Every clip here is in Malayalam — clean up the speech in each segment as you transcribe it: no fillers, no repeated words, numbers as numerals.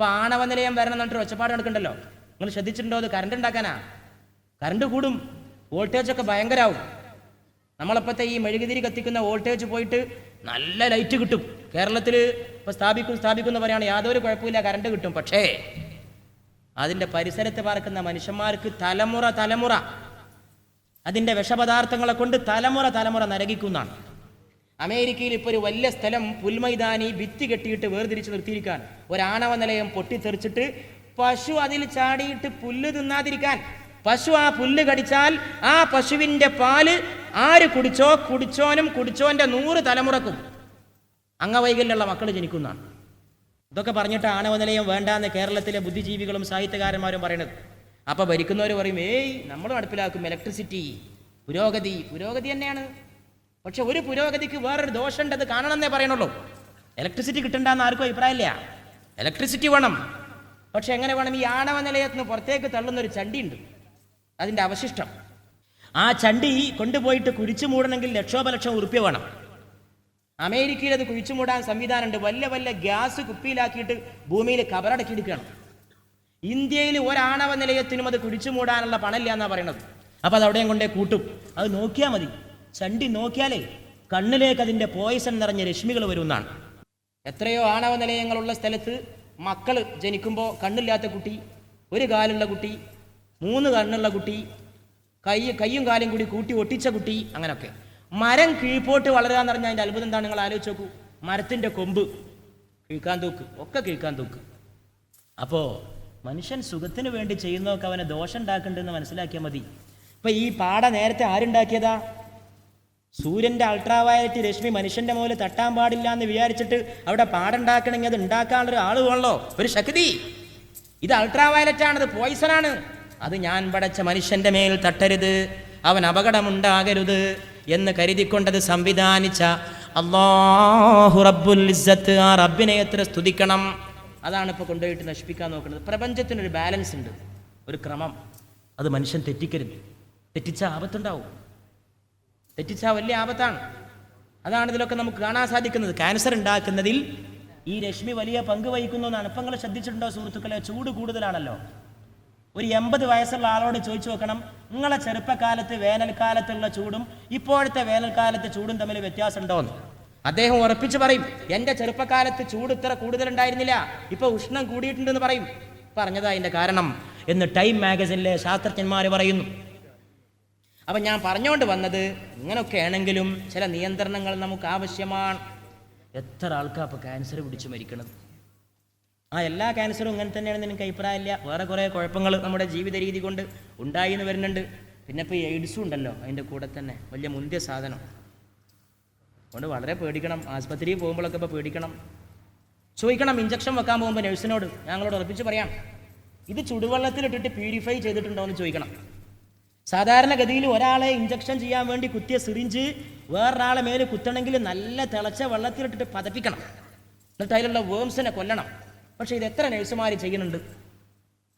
ഇപ്പം ആണവ നിലയം വരണം എന്നിട്ട് ഒച്ചപ്പാട് നടക്കണ്ടല്ലോ. നിങ്ങൾ ശ്രദ്ധിച്ചിട്ടുണ്ടോ? അത് കറണ്ട് ഉണ്ടാക്കാനാ. കറണ്ട് കൂടും, വോൾട്ടേജൊക്കെ ഭയങ്കരമാവും. നമ്മളപ്പോഴത്തെ ഈ മെഴുകുതിരി കത്തിക്കുന്ന വോൾട്ടേജ് പോയിട്ട് നല്ല ലൈറ്റ് കിട്ടും. കേരളത്തിൽ ഇപ്പോൾ സ്ഥാപിക്കും എന്ന് പറയുകയാണ്, യാതൊരു കുഴപ്പമില്ല, കറണ്ട് കിട്ടും. പക്ഷേ അതിൻ്റെ പരിസരത്ത് പാർക്കുന്ന മനുഷ്യന്മാർക്ക് തലമുറ അതിൻ്റെ വിഷപദാർത്ഥങ്ങളെ കൊണ്ട് തലമുറ നരകിക്കുന്നതാണ്. അമേരിക്കയിൽ ഇപ്പോൾ ഒരു വലിയ സ്ഥലം പുൽമൈതാനി ഭിത്തി കെട്ടിയിട്ട് വേർതിരിച്ച് നിർത്തിയിരിക്കാൻ, ഒരാണവ നിലയം പൊട്ടിത്തെറിച്ചിട്ട് പശു അതിൽ ചാടിയിട്ട് പുല്ല് തിന്നാതിരിക്കാൻ. പശു ആ പുല്ല് കടിച്ചാൽ ആ പശുവിൻ്റെ പാല് ആര് കുടിച്ചോനും കുടിച്ചോൻ്റെ 100 തലമുറക്കും അംഗവൈകല്യമുള്ള മക്കൾ ജനിക്കുന്നതാണ്. ഇതൊക്കെ പറഞ്ഞിട്ട് ആണവ നിലയം വേണ്ടാന്ന് കേരളത്തിലെ ബുദ്ധിജീവികളും സാഹിത്യകാരന്മാരും പറയണത്. അപ്പോൾ ഭരിക്കുന്നവർ പറയും, നമ്മൾ നടപ്പിലാക്കും ഇലക്ട്രിസിറ്റി, പുരോഗതി തന്നെയാണ്. പക്ഷെ ഒരു പുരോഗതിക്ക് വേറൊരു ദോഷമുണ്ട്, അത് കാണണമെന്നേ പറയണുള്ളൂ. ഇലക്ട്രിസിറ്റി കിട്ടണ്ടെന്ന് ആർക്കും അഭിപ്രായമില്ല, ഇലക്ട്രിസിറ്റി വേണം. പക്ഷെ എങ്ങനെ വേണം? ഈ ആണവ നിലയത്തിന് പുറത്തേക്ക് തള്ളുന്നൊരു ചണ്ടിയുണ്ട്, അതിൻ്റെ അവശിഷ്ടം. ആ ചണ്ടി കൊണ്ടുപോയിട്ട് കുഴിച്ചു മൂടണമെങ്കിൽ ലക്ഷോപലക്ഷം ഉറുപ്യ വേണം. അമേരിക്കയിൽ അത് കുഴിച്ചു മൂടാൻ സംവിധാനമുണ്ട്. വലിയ ഗ്യാസ് കുപ്പിയിലാക്കിയിട്ട് ഭൂമിയിൽ കബറടക്കിയെടുക്കുകയാണ്. ഇന്ത്യയിൽ ഒരാണവ നിലയത്തിനും അത് കുഴിച്ചു മൂടാനുള്ള പണമില്ല എന്നാണ് പറയണത്. അപ്പോൾ അത് അവിടെയും കൊണ്ടേ കൂട്ടും. അത് നോക്കിയാൽ മതി, ചണ്ടി നോക്കിയാലേ കണ്ണിലേക്ക് അതിൻ്റെ പോയിസൺ നിറഞ്ഞ രശ്മികൾ വരുമെന്നാണ്. എത്രയോ ആണവ നിലയങ്ങളുള്ള സ്ഥലത്ത് മക്കൾ ജനിക്കുമ്പോൾ കണ്ണില്ലാത്ത കുട്ടി, ഒരു കാലുള്ള കുട്ടി, 3 കണ്ണുള്ള കുട്ടി, കയ്യും കാലും കൂടി കൂട്ടി ഒട്ടിച്ച കുട്ടി, അങ്ങനെയൊക്കെ. മരം കീഴ്പോട്ട് വളരാന്ന് പറഞ്ഞാൽ അതിൻ്റെ അത്ഭുതം എന്താണ്? നിങ്ങൾ ആലോചിച്ച് നോക്കൂ. മരത്തിൻ്റെ കൊമ്പ് കിഴ്ക്കാൻ തൂക്ക്. അപ്പോൾ മനുഷ്യൻ സുഖത്തിന് വേണ്ടി ചെയ്യുന്നതൊക്കെ അവനെ ദോഷം ഉണ്ടാക്കുന്നുണ്ടെന്ന് മനസ്സിലാക്കിയാൽ മതി. ഇപ്പം ഈ പാട നേരത്തെ ആരുണ്ടാക്കിയതാ? സൂര്യൻ്റെ അൾട്രാവയലറ്റ് രശ്മി മനുഷ്യൻ്റെ മുകളിൽ തട്ടാൻ പാടില്ല എന്ന് വിചാരിച്ചിട്ട് അവിടെ പാടുണ്ടാക്കണമെങ്കിൽ അത് ഉണ്ടാക്കാനുള്ളൊരു ആൾ വേണല്ലോ, ഒരു ശക്തി. ഇത് അൾട്രാവയലറ്റാണ്, അത് പോയിസണാണ്. അത് ഞാൻ പടച്ച മനുഷ്യൻ്റെ മേൽ തട്ടരുത്, അവൻ അപകടമുണ്ടാകരുത് എന്ന് കരുതിക്കൊണ്ടത് സംവിധാനിച്ച അല്ലാഹു റബ്ബുൽ ഇസ്സത്ത്, ആ റബ്ബിനെ എത്ര സ്തുതിക്കണം. അതാണ് ഇപ്പോൾ കൊണ്ടുപോയിട്ട് നശിപ്പിക്കാൻ നോക്കുന്നത്. പ്രപഞ്ചത്തിനൊരു ബാലൻസ് ഉണ്ട്, ഒരു ക്രമം. അത് മനുഷ്യൻ തെറ്റിക്കരുത്. തെറ്റിച്ചാൽ ആപത്തുണ്ടാവും, തെറ്റിച്ചാൽ വലിയ ആപത്താണ്. അതാണ് ഇതിലൊക്കെ നമുക്ക് കാണാൻ സാധിക്കുന്നത്. ക്യാൻസർ ഉണ്ടാക്കുന്നതിൽ ഈ രശ്മി വലിയ പങ്ക് വഹിക്കുന്നു എന്നാണ്. ഇപ്പം നിങ്ങൾ ശ്രദ്ധിച്ചിട്ടുണ്ടോ സുഹൃത്തുക്കളെ? ചൂട് കൂടുതലാണല്ലോ. ഒരു 80 വയസ്സുള്ള ആളോട് ചോദിച്ചു നോക്കണം, നിങ്ങളെ ചെറുപ്പകാലത്ത് വേനൽക്കാലത്തുള്ള ചൂടും ഇപ്പോഴത്തെ വേനൽക്കാലത്തെ ചൂടും തമ്മിൽ വ്യത്യാസം ഉണ്ടോ എന്ന്. അദ്ദേഹം ഉറപ്പിച്ച് പറയും, എൻ്റെ ചെറുപ്പകാലത്ത് ചൂട് ഇത്ര കൂടുതലുണ്ടായിരുന്നില്ല, ഇപ്പോൾ ഉഷ്ണം കൂടിയിട്ടുണ്ടെന്ന് പറയും. പറഞ്ഞതാ അതിൻ്റെ കാരണം എന്ന് ടൈം മാഗസിനിലെ ശാസ്ത്രജ്ഞന്മാർ പറയുന്നു. അപ്പം ഞാൻ പറഞ്ഞുകൊണ്ട് വന്നത്, ഇങ്ങനെയൊക്കെ ആണെങ്കിലും ചില നിയന്ത്രണങ്ങൾ നമുക്ക് ആവശ്യമാണ്. എത്ര ആൾക്കാർ ഇപ്പോൾ ക്യാൻസർ പിടിച്ച് മരിക്കണത്? എല്ലാ ക്യാൻസറും ഇങ്ങനെ തന്നെയാണെന്ന് എനിക്ക് അഭിപ്രായമില്ല. വേറെ കുറേ കുഴപ്പങ്ങൾ നമ്മുടെ ജീവിത രീതി കൊണ്ട് ഉണ്ടായി എന്ന് വരുന്നുണ്ട്. പിന്നെ ഇപ്പോൾ എയ്ഡ്സും ഉണ്ടല്ലോ അതിൻ്റെ കൂടെ തന്നെ, വലിയ മുന്തിയ സാധനം. അതുകൊണ്ട് വളരെ പേടിക്കണം. ആസ്പത്രിയിൽ പോകുമ്പോഴൊക്കെ ഇപ്പോൾ പേടിക്കണം. ചോദിക്കണം, ഇഞ്ചക്ഷൻ വെക്കാൻ പോകുമ്പോൾ നഴ്സിനോട് ഞങ്ങളോട് ഉറപ്പിച്ച് പറയാം, ഇത് ചുടുവെള്ളത്തിലിട്ടിട്ട് പ്യൂരിഫൈ ചെയ്തിട്ടുണ്ടോ എന്ന് ചോദിക്കണം. സാധാരണഗതിയിൽ ഒരാളെ ഇഞ്ചക്ഷൻ ചെയ്യാൻ വേണ്ടി കുത്തിയ സിറിഞ്ച് വേറൊരാളെ മേലെ കുത്തണമെങ്കിൽ നല്ല തിളച്ച വെള്ളത്തിലിട്ടിട്ട് പതപ്പിക്കണം, എന്നിട്ട് അതിലുള്ള വേംസിനെ കൊല്ലണം. പക്ഷേ ഇത് എത്ര നഴ്സുമാർ ചെയ്യുന്നുണ്ട്?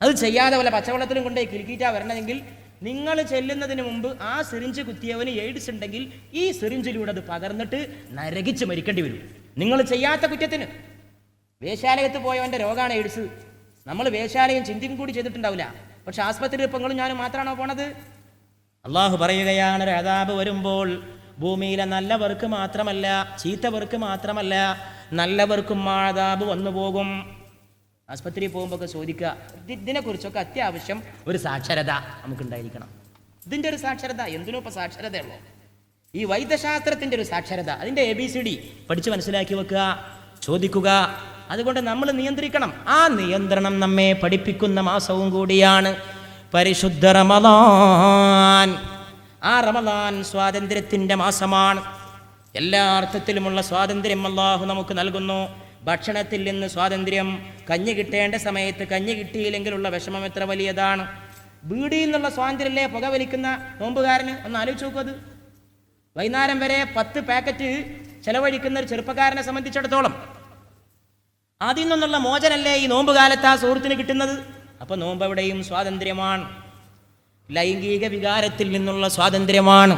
അത് ചെയ്യാതെ വല്ല പച്ചവെള്ളത്തിലും കൊണ്ടേ കിലുക്കിയിട്ടാ വരണമെങ്കിൽ നിങ്ങൾ ചെല്ലുന്നതിന് മുമ്പ് ആ സിറിഞ്ച് കുത്തിയവന് എയ്ഡ്സ് ഉണ്ടെങ്കിൽ ഈ സിറിഞ്ചിലൂടെ അത് പകർന്നിട്ട് നരകിച്ച് മരിക്കേണ്ടി വരും, നിങ്ങൾ ചെയ്യാത്ത കുറ്റത്തിന്. വേശ്യാലയത്ത് പോയവൻ്റെ രോഗമാണ് എയ്ഡ്സ്. നമ്മൾ വേശ്യാലയം ചിന്തയും കൂടി ചെയ്തിട്ടുണ്ടാവില്ല. പക്ഷെ ആസ്പത്രിയിൽ ഇപ്പം നിങ്ങളും ഞാനും മാത്രമാണോ പോണത്? അള്ളാഹു പറയുകയാണ്, ഒരു അദാബ് വരുമ്പോൾ ഭൂമിയിലെ നല്ലവർക്ക് മാത്രമല്ല, ചീത്തവർക്ക് മാത്രമല്ല, നല്ലവർക്കും ആ അദാബ് വന്നു പോകും. ആസ്പത്രിയിൽ പോകുമ്പോൾ ചോദിക്കുക, ഇതിനെക്കുറിച്ചൊക്കെ അത്യാവശ്യം ഒരു സാക്ഷരത നമുക്കുണ്ടായിരിക്കണം. ഇതിൻ്റെ ഒരു സാക്ഷരത, എന്തിനും ഇപ്പോൾ സാക്ഷരതയുള്ളൂ. ഈ വൈദ്യശാസ്ത്രത്തിൻ്റെ ഒരു സാക്ഷരത, അതിൻ്റെ ABCD പഠിച്ച് മനസ്സിലാക്കി വെക്കുക, ചോദിക്കുക. അതുകൊണ്ട് നമ്മൾ നിയന്ത്രിക്കണം. ആ നിയന്ത്രണം നമ്മെ പഠിപ്പിക്കുന്ന മാസവും കൂടിയാണ് പരിശുദ്ധ റമദാൻ. ആ റമദാൻ സ്വാതന്ത്ര്യത്തിൻ്റെ മാസമാണ്. എല്ലാ അർത്ഥത്തിലുമുള്ള സ്വാതന്ത്ര്യം അല്ലാഹു നമുക്ക് നൽകുന്നു. ഭക്ഷണത്തിൽ നിന്ന് സ്വാതന്ത്ര്യം, കഞ്ഞി കിട്ടേണ്ട സമയത്ത് കഞ്ഞി കിട്ടിയില്ലെങ്കിലുള്ള വിഷമം എത്ര വലിയതാണ്. ബീഡിയിൽ നിന്നുള്ള സ്വാതന്ത്ര്യമല്ലേ പുകവലിക്കുന്ന നോമ്പുകാരന്? ഒന്ന് ആലോചിച്ച് നോക്കൂ. അത് വൈകുന്നേരം വരെ 10 പാക്കറ്റ് ചെലവഴിക്കുന്ന ഒരു ചെറുപ്പക്കാരനെ സംബന്ധിച്ചിടത്തോളം അതിൽ നിന്നുള്ള മോചനല്ലേ ഈ നോമ്പുകാലത്ത് ആ സുഹൃത്തിന് കിട്ടുന്നത്? അപ്പോൾ നോമ്പ് എവിടെയും സ്വാതന്ത്ര്യമാണ്. ലൈംഗിക വികാരത്തിൽ നിന്നുള്ള സ്വാതന്ത്ര്യമാണ്.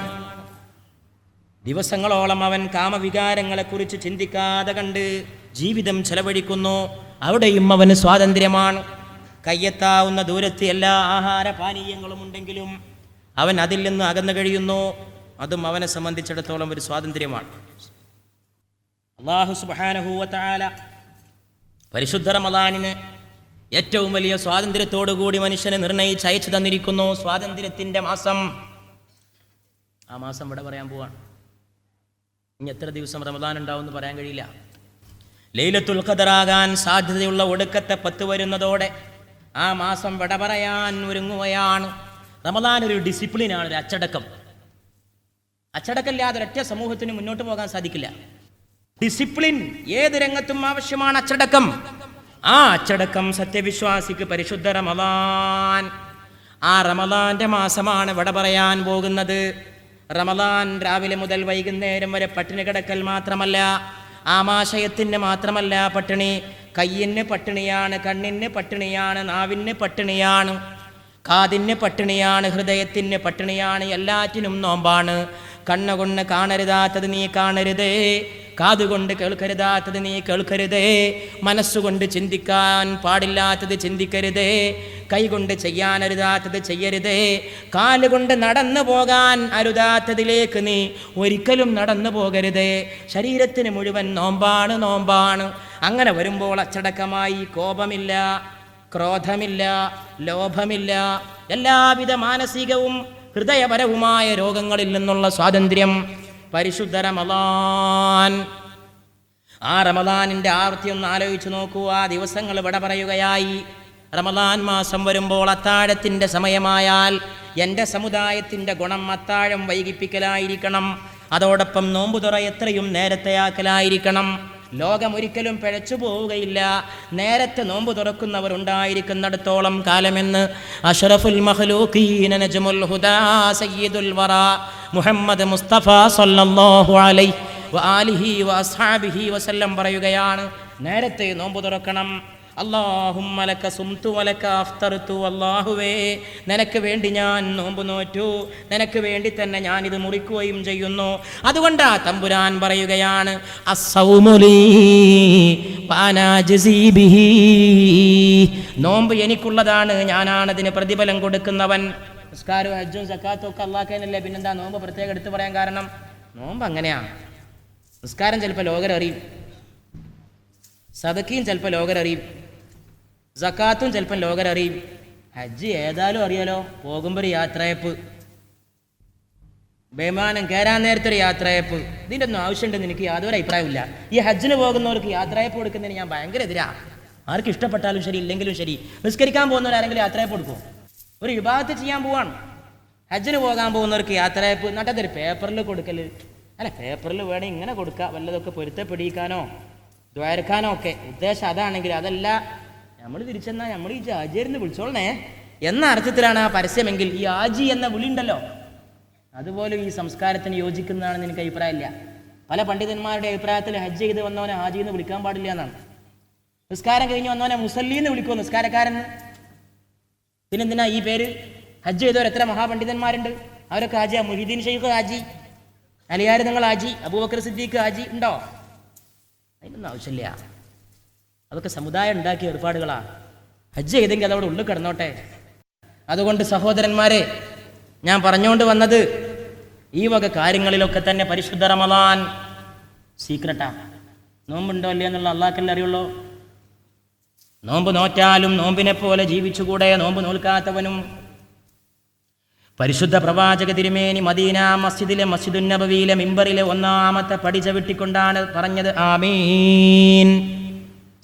ദിവസങ്ങളോളം അവൻ കാമവികാരങ്ങളെക്കുറിച്ച് ചിന്തിക്കാതെ കണ്ട് ജീവിതം ചെലവഴിക്കുന്നു. അവിടെയും അവന് സ്വാതന്ത്ര്യമാണ്. കയ്യെത്താവുന്ന ദൂരത്ത് എല്ലാ ആഹാര പാനീയങ്ങളും ഉണ്ടെങ്കിലും അവൻ അതിൽ നിന്ന് അകന്നു കഴിയുന്നു. അതും അവനെ സംബന്ധിച്ചിടത്തോളം ഒരു സ്വാതന്ത്ര്യമാണ്. അല്ലാഹു സുബ്ഹാനഹു വ തആല പരിശുദ്ധ റമളാനിന് ഏറ്റവും വലിയ സ്വാതന്ത്ര്യത്തോടുകൂടി മനുഷ്യനെ നിർണയിച്ച് അയച്ചു തന്നിരിക്കുന്നു. സ്വാതന്ത്ര്യത്തിൻ്റെ മാസം. ആ മാസം ഇവിടെ പറയാൻ പോവാണ്. ഇനി എത്ര ദിവസം റമളാൻ ഉണ്ടാവും എന്ന് പറയാൻ കഴിയില്ല. ലൈലത്തുൽ ഖദറാകാൻ സാധ്യതയുള്ള ഒടുക്കത്തെ 10 വരുന്നതോടെ ആ മാസം വിട പറയാൻ ഒരുങ്ങുകയാണ്. റമളാൻ ഒരു ഡിസിപ്ലിനാണ്, ഒരു അച്ചടക്കം. അച്ചടക്കമില്ലാതെ ഒരൊറ്റ സമൂഹത്തിന് മുന്നോട്ട് പോകാൻ സാധിക്കില്ല. ഡിസിപ്ലിൻ ഏത് രംഗത്തും ആവശ്യമാണ്. അച്ചടക്കം. ആ അച്ചടക്കം സത്യവിശ്വാസിക്ക് പരിശുദ്ധ റമളാൻ. ആ റമളാന്റെ മാസമാണ് വിട പറയാൻ പോകുന്നത്. റമളാൻ രാവിലെ മുതൽ വൈകുന്നേരം വരെ പട്ടിണി കിടക്കൽ മാത്രമല്ല, ആമാശയത്തിന് മാത്രമല്ല പട്ടിണി, കയ്യിന് പട്ടിണിയാണ്, കണ്ണിന് പട്ടിണിയാണ്, നാവിന് പട്ടിണിയാണ്, കാതിന് പട്ടിണിയാണ്, ഹൃദയത്തിന് പട്ടിണിയാണ്, എല്ലാറ്റിനും നോമ്പാണ്. കണ്ണുകൊണ്ട് കാണരുതാത്തത് നീ കാണരുതേ, കാതുകൊണ്ട് കേൾക്കരുതാത്തത് നീ കേൾക്കരുതേ, മനസ്സുകൊണ്ട് ചിന്തിക്കാൻ പാടില്ലാത്തത് ചിന്തിക്കരുതേ, കൈകൊണ്ട് ചെയ്യാനരുതാത്തത് ചെയ്യരുതേ, കാലുകൊണ്ട് നടന്നു പോകാൻ അരുതാത്തതിലേക്ക് നീ ഒരിക്കലും നടന്നു പോകരുതേ. ശരീരത്തിന് മുഴുവൻ നോമ്പാണ്, നോമ്പാണ്. അങ്ങനെ വരുമ്പോൾ അച്ചടക്കമായി കോപമില്ല, ക്രോധമില്ല, ലോഭമില്ല, എല്ലാവിധ മാനസികവും ഹൃദയപരവുമായ രോഗങ്ങളിൽ നിന്നുള്ള സ്വാതന്ത്ര്യം. പരിശുദ്ധ റമളാൻ. ആ റമളാനിൻ്റെ ആവൃത്തി ഒന്ന് ആലോചിച്ച് നോക്കൂ. ആ ദിവസങ്ങൾ വിട പറയുകയായി. റമളാൻ മാസം വരുമ്പോൾ അത്താഴത്തിൻ്റെ സമയമായാൽ എൻ്റെ സമുദായത്തിൻ്റെ ഗുണം അത്താഴം വൈകിപ്പിക്കലായിരിക്കണം. അതോടൊപ്പം നോമ്പുതുറ എത്രയും നേരത്തെ ആക്കലായിരിക്കണം. ലോകം ഒരിക്കലും പിഴച്ചു പോവുകയില്ല നേരത്തെ നോമ്പ് തുറക്കുന്നവർ ഉണ്ടായിരിക്കുന്നിടത്തോളം കാലമെന്ന് അഷ്റഫുൽ മഖ്ലൂഖീന നജ്മുൽ ഹുദാ സയ്യിദുൽ വറാ മുഹമ്മദ് മുസ്തഫ സല്ലല്ലാഹു അലൈഹി വആലിഹി വഅസ്ഹാബിഹി വസല്ലം പറയുകയാണ്. നേരത്തെ നോമ്പ് തുറക്കണം. അല്ലാഹുമ്മ ലക സുംതു വലക അഫ്തർതു. അല്ലാഹുവേ, നിനക്ക് വേണ്ടി ഞാൻ നോമ്പ് നോറ്റു, നിനക്ക് വേണ്ടി തന്നെ ഞാനിത് മുറിക്കുകയും ചെയ്യുന്നു. അതുകൊണ്ടാ തമ്പുരാൻ പറയുകയാണ്, അസ്സൗമു ലീ വഅനാ അജ്സീ ബിഹി. നോമ്പ് എനിക്കുള്ളതാണ്, ഞാനാണതിന് പ്രതിഫലം കൊടുക്കുന്നവൻ. നിസ്കാരവും ഹജ്ജും സക്കാത്തും ഒക്കെ അള്ളാഹ്ക്കന്നല്ലേ, പിന്നെന്താ നോമ്പ് പ്രത്യേകം എടുത്തു പറയാൻ കാരണം? നോമ്പ് അങ്ങനെയാണ്. നിസ്കാരം ചിലപ്പോൾ ലോകരറിയും, സദക്കയും ചിലപ്പോൾ ലോകരറിയും, സക്കാത്തും ചിലപ്പം ലോകരറിയും, ഹജ്ജ് ഏതായാലും അറിയാലോ. പോകുമ്പോൾ ഒരു യാത്രയപ്പ്, വിമാനം കയറാൻ നേരത്തെ ഒരു യാത്രയപ്പ്. ഇതിൻ്റെ ഒന്നും ആവശ്യമുണ്ടെന്ന് എനിക്ക് യാതൊരു അഭിപ്രായമില്ല. ഈ ഹജ്ജിന് പോകുന്നവർക്ക് യാത്രയപ്പ് കൊടുക്കുന്നതിന് ഞാൻ ഭയങ്കര എതിരാണ്. ആർക്ക് ഇഷ്ടപ്പെട്ടാലും ശരി ഇല്ലെങ്കിലും ശരി. നിസ്കരിക്കാൻ പോകുന്നവരാരെങ്കിലും യാത്രയപ്പ് കൊടുക്കും? ഒരു വിഭാഗത്ത് ചെയ്യാൻ പോവാണ്. ഹജ്ജിന് പോകാൻ പോകുന്നവർക്ക് യാത്രയപ്പ് നട്ടതൊരു പേപ്പറിൽ കൊടുക്കൽ അല്ല. പേപ്പറിൽ വേണേൽ ഇങ്ങനെ കൊടുക്കുക, വല്ലതൊക്കെ പൊരുത്തപ്പെടിക്കാനോ ദ്വാരക്കാനോ ഒക്കെ. ഉദ്ദേശം അതാണെങ്കിൽ അതല്ല, നമ്മൾ തിരിച്ചെന്നാൽ നമ്മൾ ഈ ആജിയായിരുന്നു വിളിച്ചോളണേ എന്ന അർത്ഥത്തിലാണ് ആ പരസ്യമെങ്കിൽ ഈ ആജി എന്ന വിളി ഉണ്ടല്ലോ, അതുപോലും ഈ സംസ്കാരത്തിന് യോജിക്കുന്നതാണെന്ന് എനിക്ക് അഭിപ്രായമില്ല. പല പണ്ഡിതന്മാരുടെ അഭിപ്രായത്തിൽ ഹജ്ജ് ചെയ്ത് വന്നവനെ ഹാജി എന്ന് വിളിക്കാൻ പാടില്ല എന്നാണ്. നിസ്കാരം കഴിഞ്ഞ് വന്നവനെ മുസല്ലി എന്ന് വിളിക്കുമോ, നിസ്കാരക്കാരെന്ന്? പിന്നെന്തിനാ ഈ പേര്? ഹജ്ജ് ചെയ്തവർ എത്ര മഹാപണ്ഡിതന്മാരുണ്ട്, അവരൊക്കെ ഹാജിയാ. മുഹീദ്ദീൻ ഷെയ്ഖ് ഹാജി, അലിയാർ നിങ്ങൾ ഹാജി, അബൂബക്കർ സിദ്ദീഖ് ഹാജി ഉണ്ടോ? അതിനൊന്നും ആവശ്യമില്ല. അതൊക്കെ സമുദായം ഉണ്ടാക്കിയ ഏർപ്പാടുകളാണ്. ഹജ്ജ് ചെയ്തെങ്കിൽ അതവിടെ ഉള്ളിൽ കിടന്നോട്ടെ. അതുകൊണ്ട് സഹോദരന്മാരെ, ഞാൻ പറഞ്ഞുകൊണ്ട് വന്നത് ഈ വക കാര്യങ്ങളിലൊക്കെ തന്നെ പരിശുദ്ധ റമളാൻ സീക്രട്ടാ. നോമ്പുണ്ടോ അല്ലേ എന്നുള്ള അള്ളാഹ്ക്കല്ലേ അറിയുള്ളൂ. നോമ്പ് നോറ്റാലും നോമ്പിനെ പോലെ ജീവിച്ചുകൂടെ? നോമ്പ് നോൽക്കാത്തവനും. പരിശുദ്ധ പ്രവാചക തിരുമേനി മദീന മസ്ജിദിലെ മസ്ജിദുൻ നബവിയിലെ മിമ്പറിലെ ഒന്നാമത്തെ പടി ചവിട്ടിക്കൊണ്ടാണ് പറഞ്ഞത് ആമീൻ.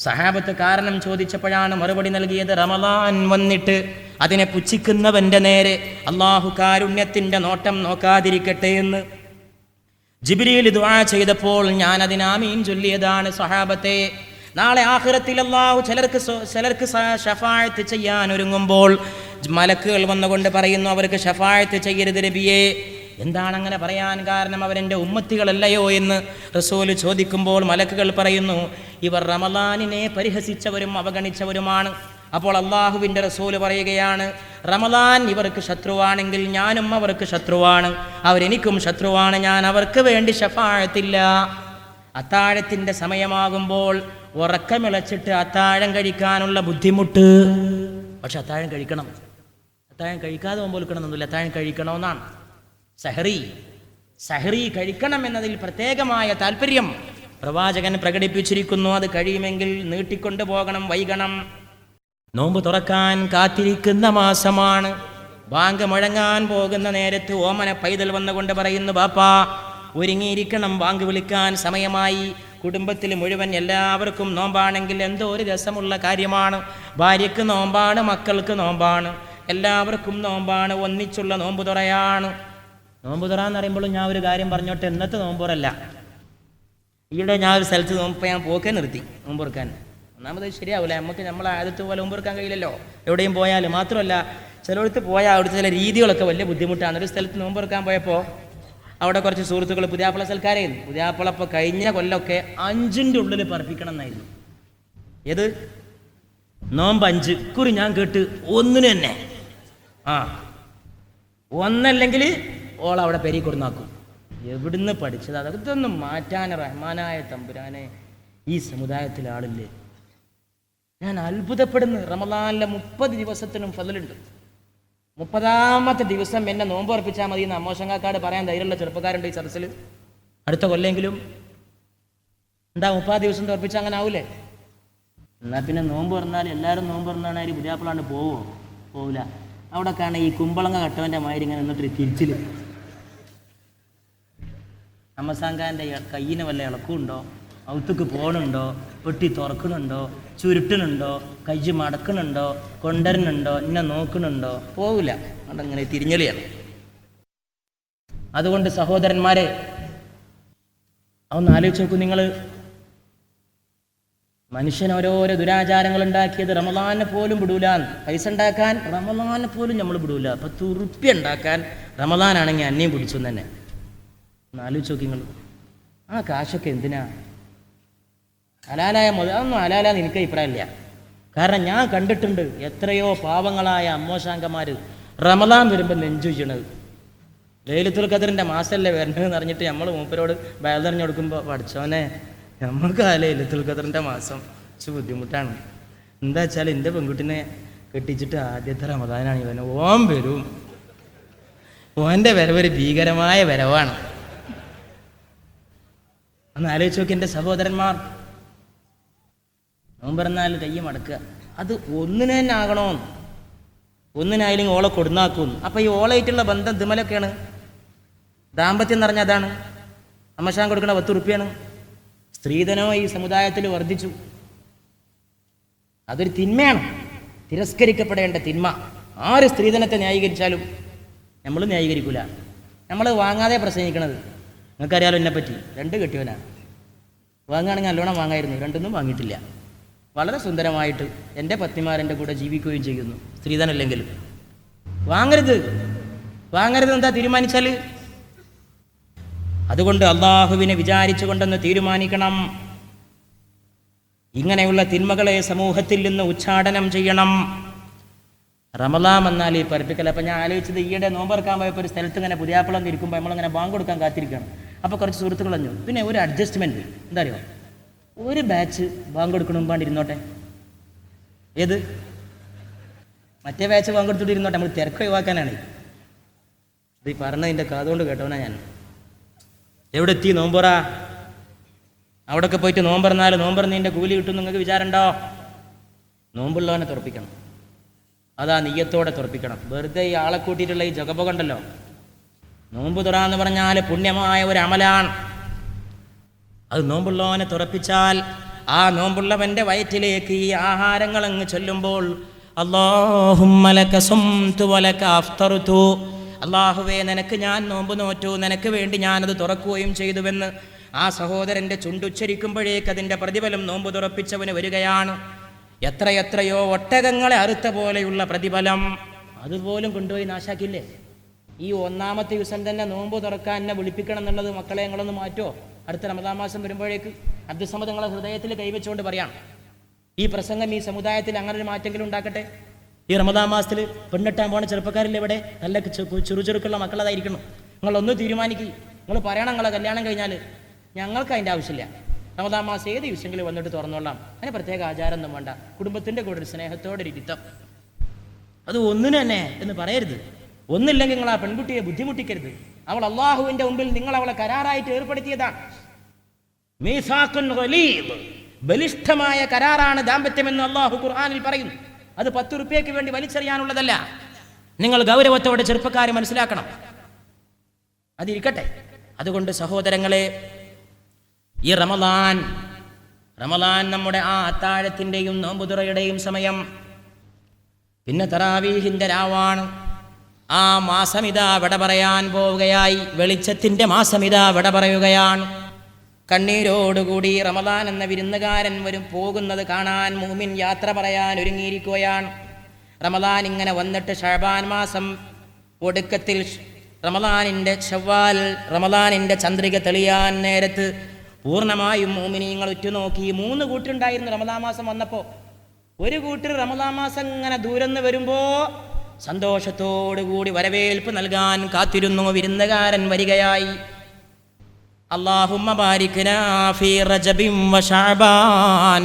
സഹാബത്ത് കാരണം ചോദിച്ചപ്പോഴാണ് മറുപടി നൽകിയത്, റമളാൻ വന്നിട്ട് അതിനെ പുച്ഛിക്കുന്നവന്റെ നേരെ അള്ളാഹു കാരുണ്യത്തിന്റെ നോട്ടം നോക്കാതിരിക്കട്ടെ എന്ന് ജിബ്രീൽ ദുആ ചെയ്തപ്പോൾ ഞാൻ അതിന് ആമീൻ ചൊല്ലിയതാണ്. സഹാബത്തെ, നാളെ ആഖിറത്തിൽ അള്ളാഹു ചിലർക്ക് ശഫാഅത്ത് ചെയ്യാൻ ഒരുങ്ങുമ്പോൾ മലക്കുകൾ വന്നുകൊണ്ട് പറയുന്നു, അവർക്ക് ശഫാഅത്ത് ചെയ്യരുത് നബിയേ. എന്താണ് അങ്ങനെ പറയാൻ കാരണം? അവരെൻ്റെ ഉമ്മത്തികളല്ലയോ എന്ന് റസൂല് ചോദിക്കുമ്പോൾ മലക്കുകൾ പറയുന്നു, ഇവർ റമളാനിനെ പരിഹസിച്ചവരും അവഗണിച്ചവരുമാണ്. അപ്പോൾ അള്ളാഹുവിൻ്റെ റസൂല് പറയുകയാണ്, റമളാൻ ഇവർക്ക് ശത്രുവാണെങ്കിൽ ഞാനും അവർക്ക് ശത്രുവാണ്, അവരെനിക്കും ശത്രുവാണ്, ഞാൻ അവർക്ക് വേണ്ടി ശഫാഅത്തില്ല. അത്താഴത്തിൻ്റെ സമയമാകുമ്പോൾ ഉറക്കമിളച്ചിട്ട് അത്താഴം കഴിക്കാനുള്ള ബുദ്ധിമുട്ട്. പക്ഷെ അത്താഴം കഴിക്കണം. അത്താഴം കഴിക്കാതെ നോമ്പ് നോൽക്കണമെന്നൊന്നുമില്ല, അത്താഴം കഴിക്കണമെന്നാണ്. സഹറി കഴിക്കണം എന്നതിൽ പ്രത്യേകമായ താല്പര്യം പ്രവാചകൻ പ്രകടിപ്പിച്ചിരിക്കുന്നു. അത് കഴിയുമെങ്കിൽ നീട്ടിക്കൊണ്ടു പോകണം, വൈകണം. നോമ്പ് തുറക്കാൻ കാത്തിരിക്കുന്ന മാസമാണ്. ബാങ്ക് മുഴങ്ങാൻ പോകുന്ന നേരത്ത് ഓമന പൈതൽ വന്നുകൊണ്ട് പറയുന്നു, ബാപ്പാ ഒരുങ്ങിയിരിക്കണം, ബാങ്ക് വിളിക്കാൻ സമയമായി. കുടുംബത്തിൽ മുഴുവൻ എല്ലാവർക്കും നോമ്പാണെങ്കിൽ എന്തോ ഒരു രസമുള്ള കാര്യമാണ്. ഭാര്യയ്ക്ക് നോമ്പാണ്, മക്കൾക്ക് നോമ്പാണ്, എല്ലാവർക്കും നോമ്പാണ്, ഒന്നിച്ചുള്ള നോമ്പ് തുറയാണ്. നോമ്പ് തുറ എന്ന് പറയുമ്പോഴും ഞാൻ ഒരു കാര്യം പറഞ്ഞോട്ടെ, എന്നത്തെ നോമ്പുറല്ല. ഈയിടെ ഞാൻ ഒരു സ്ഥലത്ത് നോമ്പ് ഞാൻ പോക്കെ നിർത്തി നോമ്പ് തുറക്കാൻ. ഒന്നാമത് ശരിയാവില്ല, നമുക്ക് നമ്മളെ ആദ്യത്തെ പോലെ നോമ്പ് തുറക്കാൻ കഴിയില്ലല്ലോ എവിടെയും പോയാൽ. മാത്രമല്ല ചിലയിടത്ത് പോയാൽ അവിടുത്തെ ചില രീതികളൊക്കെ വലിയ ബുദ്ധിമുട്ടാണ്. ഒരു സ്ഥലത്ത് നോമ്പ് തുറക്കാൻ പോയപ്പോൾ അവിടെ കുറച്ച് സുഹൃത്തുക്കൾ പുതിയാപ്പിള സൽക്കാരായിരുന്നു. പുതിയാപ്പിളപ്പോൾ കഴിഞ്ഞ കൊല്ലമൊക്കെ 5ൻ്റെ ഉള്ളിൽ പറപ്പിക്കണം എന്നായിരുന്നു. ഏത് നോമ്പ് 5 കുറി ഞാൻ കേട്ട് 1 തന്നെ. ഒന്നല്ലെങ്കിൽ ഓളവിടെ പെരി കൊടുന്നാക്കും. എവിടുന്ന് പഠിച്ചത്? അതൊന്നും മാറ്റാൻ റഹ്മാനായ തമ്പുരാനെ ഈ സമുദായത്തിലെ ആളില്ലേ. ഞാൻ അത്ഭുതപ്പെടുന്നു. റമളാനിലെ 30 ദിവസത്തിനും ഫضലുണ്ട്. 30ാമത്തെ ദിവസം എന്നെ നോമ്പ് ഉറപ്പിച്ചാൽ മതി എന്ന് അമ്മോശങ്കാക്കാട് പറയാൻ ധൈര്യമുള്ള ചെറുപ്പക്കാരുണ്ട് ഈ സദസ്സിൽ. അടുത്ത കൊല്ലെങ്കിലും എന്താ 30 ദിവസം തോർപ്പിച്ചാൽ അങ്ങനെ ആവൂലേ? എന്നാൽ പിന്നെ നോമ്പ് പറഞ്ഞാൽ എല്ലാവരും നോമ്പ് പറഞ്ഞാൽ ഒരു പുതിയാപ്പിളാണ്ട് പോവില്ല. അവിടെ കാണാൻ ഈ കുമ്പളങ്ങ കട്ടവൻ്റെ മാതിരി ഇങ്ങനെ നിന്നിട്ട് തിരിച്ചിൽ. അമ്മസാങ്കാൻ്റെ കയ്യിന് വല്ല ഇളക്കുണ്ടോ, ഔത്തുക്ക് പോകണുണ്ടോ, പെട്ടി തുറക്കണുണ്ടോ, ചുരുട്ടണുണ്ടോ, കയ്യ് മടക്കണുണ്ടോ, കൊണ്ടരനുണ്ടോ, എന്നെ നോക്കണുണ്ടോ? പോവില്ല. അതങ്ങനെ തിരിഞ്ഞളിയാണ്. അതുകൊണ്ട് സഹോദരന്മാരെ, അതൊന്ന് ആലോചിച്ച് നോക്കൂ നിങ്ങൾ. മനുഷ്യൻ ഓരോരോ ദുരാചാരങ്ങൾ ഉണ്ടാക്കിയത് റമളാനെ പോലും വിടൂല. പൈസ ഉണ്ടാക്കാൻ റമളാനെ പോലും നമ്മൾ വിടൂല. 10 ഉറുപ്യ ഉണ്ടാക്കാൻ റമളാനാണെങ്കിൽ അന്നയും പിടിച്ചു തന്നെ. ഒന്ന് ആലോചിച്ച് നോക്കി നിങ്ങൾ. ആ കാശൊക്കെ എന്തിനാ? ഹലാലായ അതൊന്നും ഹലാലാന്ന് എനിക്ക് അഭിപ്രായമില്ല. കാരണം ഞാൻ കണ്ടിട്ടുണ്ട് എത്രയോ പാവങ്ങളായ അമ്മോശാങ്കന്മാർ റമളാൻ വരുമ്പോൾ നെഞ്ചുചണത്. ലൈലത്തുൽ ഖദറിൻ്റെ മാസമല്ലേ വരണമെന്ന് അറിഞ്ഞിട്ട് നമ്മൾ മൂപ്പരോട് ബയലെറിഞ്ഞു കൊടുക്കുമ്പോൾ, പഠിച്ചോനെ നമുക്ക് ആ ലൈലത്തുൽ ഖദറിൻ്റെ മാസം കുറച്ച് ബുദ്ധിമുട്ടാണ്. എന്താ വെച്ചാൽ എൻ്റെ പെൺകുട്ടിനെ കെട്ടിച്ചിട്ട് ആദ്യത്തെ റമളാനാണ് ഇവന്. ഓൻ വരും, ഓൻ്റെ വരവൊരു ഭീകരമായ വരവാണ്. ഒന്ന് ആലോചിച്ച് നോക്കി എൻ്റെ സഹോദരന്മാർ. നോമ്പറന്നാൽ കയ്യ മടക്കുക. അത് ഒന്നിന് തന്നെ ആകണമെന്ന്. ഒന്നിനായാലും ഓളെ കൊടുന്നാക്കും. അപ്പം ഈ ഓളായിട്ടുള്ള ബന്ധം തിമലൊക്കെയാണ്. ദാമ്പത്യം എന്ന് പറഞ്ഞാൽ അതാണ്. അമ്മശാൻ കൊടുക്കണ 10 ഉറുപ്പ്യാണ്. സ്ത്രീധനോ ഈ സമുദായത്തിൽ വർദ്ധിച്ചു. അതൊരു തിന്മയാണ്, തിരസ്കരിക്കപ്പെടേണ്ട തിന്മ. ആര് സ്ത്രീധനത്തെ ന്യായീകരിച്ചാലും നമ്മൾ ന്യായീകരിക്കില്ല. നമ്മൾ വാങ്ങാതെ പ്രസംഗിക്കണത്. നിങ്ങൾക്കറിയാലോ എന്നെപ്പറ്റി. 2 കെട്ടിയവനാണ്. വാങ്ങുകയാണെങ്കിൽ നല്ലോണം വാങ്ങായിരുന്നു. 2 വാങ്ങിയിട്ടില്ല. വളരെ സുന്ദരമായിട്ട് എൻ്റെ പത്നിമാരെൻ്റെ കൂടെ ജീവിക്കുകയും ചെയ്യുന്നു. സ്ത്രീധനല്ലെങ്കിലും വാങ്ങരുത് എന്താ തീരുമാനിച്ചാൽ. അതുകൊണ്ട് അള്ളാഹുവിനെ വിചാരിച്ചു കൊണ്ടെന്ന് തീരുമാനിക്കണം. ഇങ്ങനെയുള്ള തിന്മകളെ സമൂഹത്തിൽ നിന്ന് ഉച്ചാടനം ചെയ്യണം. റമളാൻ എന്നാൽ ഈ പഠിപ്പിക്കൽ. അപ്പം ഞാൻ ആലോചിച്ചത്, ഈയിടെ നോമ്പറക്കാൻ പോയപ്പോൾ ഒരു സ്ഥലത്ത് ഇങ്ങനെ പുതിയാപ്പിളം ഇരിക്കുമ്പോൾ നമ്മളിങ്ങനെ ബാങ്ക് കൊടുക്കാൻ കാത്തിരിക്കുകയാണ്. അപ്പോൾ കുറച്ച് സുഹൃത്തുക്കൾ പറഞ്ഞു, പിന്നെ ഒരു അഡ്ജസ്റ്റ്മെൻറ്റ് എന്താ അറിയോ, ഒരു ബാച്ച് ബാങ്ക് കൊടുക്കണ മുമ്പാണ്ട് ഇരുന്നോട്ടെ. ഏത് മറ്റേ ബാച്ച് ബാങ്ക് കൊടുത്തിട്ട് ഇരുന്നോട്ടെ, നമ്മൾ തിരക്ക് ഒഴിവാക്കാനാണ്. ഇത് പറഞ്ഞതിൻ്റെ കാതുകൊണ്ട് കേട്ടവനാ ഞാൻ. എവിടെ എത്തി നോമ്പറ? അവിടെയൊക്കെ പോയിട്ട് നോമ്പറന്നാൽ നോമ്പറന്നതിൻ്റെ കൂലി കിട്ടും നിങ്ങൾക്ക് വിചാരമുണ്ടോ? നോമ്പുള്ളവനെ തുറപ്പിക്കണം. അതാ നെയ്യത്തോടെ തുറപ്പിക്കണം. വെറുതെ ഈ ആളെ കൂട്ടിയിട്ടുള്ള ഈ ജഗപകണ്ടല്ലോ. നോമ്പ് തുറ എന്ന് പറഞ്ഞാൽ പുണ്യമായ ഒരു അമലാണ്. അത് നോമ്പുള്ളവനെ തുറപ്പിച്ചാൽ ആ നോമ്പുള്ളവൻ്റെ വയറ്റിലേക്ക് ഈ ആഹാരങ്ങൾ അങ്ങ് ചൊല്ലുമ്പോൾ, അല്ലാഹുമ്മ ലക സുംതു വലക അഫ്തർതു, അല്ലാഹുവേ നിനക്ക് ഞാൻ നോമ്പ് നോറ്റു, നിനക്ക് വേണ്ടി ഞാനത് തുറക്കുകയും ചെയ്തുവെന്ന് ആ സഹോദരൻ്റെ ചുണ്ടുച്ചരിക്കുമ്പോഴേക്ക് അതിൻ്റെ പ്രതിഫലം നോമ്പ് തുറപ്പിച്ചവന് വരികയാണ്. എത്രയെത്രയോ ഒട്ടകങ്ങളെ അറുത്ത പോലെയുള്ള പ്രതിഫലം. അതുപോലും കൊണ്ടുപോയി നാശാക്കില്ലേ? ഈ 1ാമത്തെ ദിവസം തന്നെ നോമ്പ് തുറക്കാൻ എന്നെ വിളിപ്പിക്കണം എന്നുള്ളത് മക്കളെ ഞങ്ങളൊന്ന് മാറ്റുമോ? അടുത്ത റമദാൻ മാസം വരുമ്പോഴേക്ക് അബ്ദുസ്സമദ് നിങ്ങളെ ഹൃദയത്തിൽ കൈവച്ചുകൊണ്ട് പറയാം, ഈ പ്രസംഗം ഈ സമുദായത്തിൽ അങ്ങനെ ഒരു മാറ്റെങ്കിലും ഉണ്ടാക്കട്ടെ. ഈ റമദാൻ മാസത്തിൽ പെണ്ണെട്ടാൻ പോണ ചെറുപ്പക്കാരില്ല ഇവിടെ നല്ല ചെറുചെറുക്കുള്ള മക്കളതായിരിക്കണം. നിങ്ങളൊന്ന് തീരുമാനിക്കുക. നിങ്ങൾ പറയണം നിങ്ങളെ കല്യാണം കഴിഞ്ഞാൽ. ഞങ്ങൾക്ക് അതിൻ്റെ ആവശ്യമില്ല. റമദാൻ മാസം ഏത് ദിവസമെങ്കിലും വന്നിട്ട് തുറന്നോളാം. അതിന് പ്രത്യേക ആചാരമൊന്നും വേണ്ട. കുടുംബത്തിൻ്റെ കൂടെ ഒരു സ്നേഹത്തോടെ ഇരുത്തം. അത് ഒന്നിനു തന്നെ എന്ന് പറയരുത്. ഒന്നില്ലെങ്കിൽ നിങ്ങൾ ആ പെൺകുട്ടിയെ ബുദ്ധിമുട്ടിക്കരുത്. അവൾ അള്ളാഹുവിൻ്റെ മുമ്പിൽ നിങ്ങൾ അവളെ കരാറായിട്ട് ഏർപ്പെടുത്തിയതാണ്. മീസാഖുൻ ഗലീദ്, ബലിഷ്ഠമായ കരാറാണ് ദാമ്പത്യമെന്ന് അള്ളാഹു ഖുർആനിൽ പറയുന്നു. അത് 10 റുപ്യയ്ക്ക് വേണ്ടി വലിച്ചെറിയാനുള്ളതല്ല. നിങ്ങൾ ഗൗരവത്തോടെ ചെറുപ്പക്കാർ മനസ്സിലാക്കണം. അതിരിക്കട്ടെ. അതുകൊണ്ട് സഹോദരങ്ങളെ, ഈ റമദാൻ നമ്മുടെ ആ അത്താഴത്തിൻ്റെയും നോമ്പുതുറയുടെയും സമയം. പിന്നെ തറാവീഹിൻ്റെ രാവാണ്. ആ മാസമിതാ വിട പറയാൻ പോവുകയായി. വെളിച്ചത്തിൻ്റെ മാസമിതാ വിട പറയുകയാണ്. കണ്ണീരോടുകൂടി റമദാൻ എന്ന വിരുന്നുകാരൻ പോകുന്നത് കാണാൻ മുഅ്മിൻ യാത്ര പറയാൻ ഒരുങ്ങിയിരിക്കുകയാണ്. റമദാൻ ഇങ്ങനെ വന്നിട്ട് ശഅബാൻ മാസം ഒടുക്കത്തിൽ റമദാനിൻ്റെ ശവ്വാൽ, റമദാനിൻ്റെ ചന്ദ്രിക തെളിയാൻ നേരത്ത് പൂർണ്ണമായും മുഅ്മിനീങ്ങൾ ഉറ്റുനോക്കി. 3 കൂട്ടരുണ്ടായിരുന്നു റമദാൻ മാസം വന്നപ്പോൾ. ഒരു കൂട്ടർ റമദാൻ മാസം ഇങ്ങനെ ദൂരന്ന് വരുമ്പോൾ സന്തോഷത്തോടുകൂടി വരവേൽപ്പ് നൽകാൻ കാത്തിരുന്നു. വിരുന്നുകാരൻ വരികയായി. അല്ലാഹുമ്മ ബാരിക്നാ ഫീ റജബിൻ വശഅബാൻ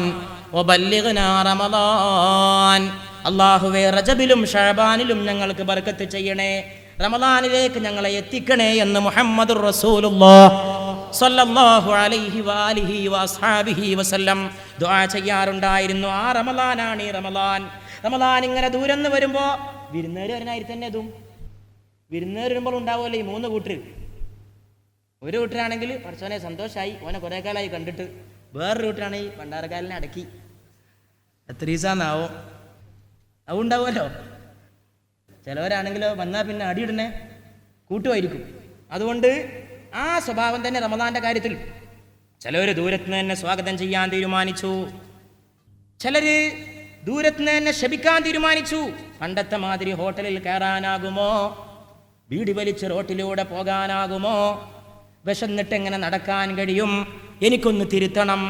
വബല്ലിഗ്നാ റമദാൻ. അല്ലാഹുവേ, റജബിലും ശഅബാനിലും ഞങ്ങൾക്ക് ബർക്കത്ത് ചെയ്യണേ, റമദാനിലേക്ക് ഞങ്ങളെ എത്തിക്കണേ എന്ന് മുഹമ്മദുർ റസൂലുള്ളാഹ് സ്വല്ലല്ലാഹു അലൈഹി വആലിഹി വഅസ്ഹാബിഹി വസല്ലം ദുആ ചെയ്യാറുണ്ടായിരുന്നു. ആ റമദാനാണ് ഈ റമദാൻ. റമദാൻ ഇങ്ങനെ ദൂരന്ന് വരുമ്പോൾ വിരുന്നേര് വരാനായി തന്നെ ഇതും. വിരുന്നേര് വരുമ്പോൾ ഉണ്ടാവുമല്ലോ ഈ 3 കൂട്ടർ. ഒരു കൂട്ടരാണെങ്കിൽ പഠിച്ചവനെ സന്തോഷമായി, ഓനെ കുറേ കാലമായി കണ്ടിട്ട്. വേറൊരു കൂട്ടരാണെങ്കിൽ പണ്ടാരക്കാലിനെ അടക്കി. എത്ര ദിവസമാവോ അതുണ്ടാവുമല്ലോ. ചിലവരാണെങ്കിലോ വന്നാൽ പിന്നെ അടിയിടണേ കൂട്ടുമായിരിക്കും. അതുകൊണ്ട് ആ സ്വഭാവം തന്നെ റമദാന്റെ കാര്യത്തിൽ. ചിലർ ദൂരത്തുനിന്ന് തന്നെ സ്വാഗതം ചെയ്യാൻ തീരുമാനിച്ചു. ചിലർ ദൂരത്തുനിന്ന് തന്നെ ശപിക്കാൻ തീരുമാനിച്ചു. പണ്ടത്തെ മാതിരി ഹോട്ടലിൽ കയറാനാകുമോ? ബീഡി വലിച്ച് റോട്ടിലൂടെ പോകാനാകുമോ? വിശന്നിട്ട് എങ്ങനെ നടക്കാൻ കഴിയും? എനിക്കൊന്ന് തിരുത്തണം.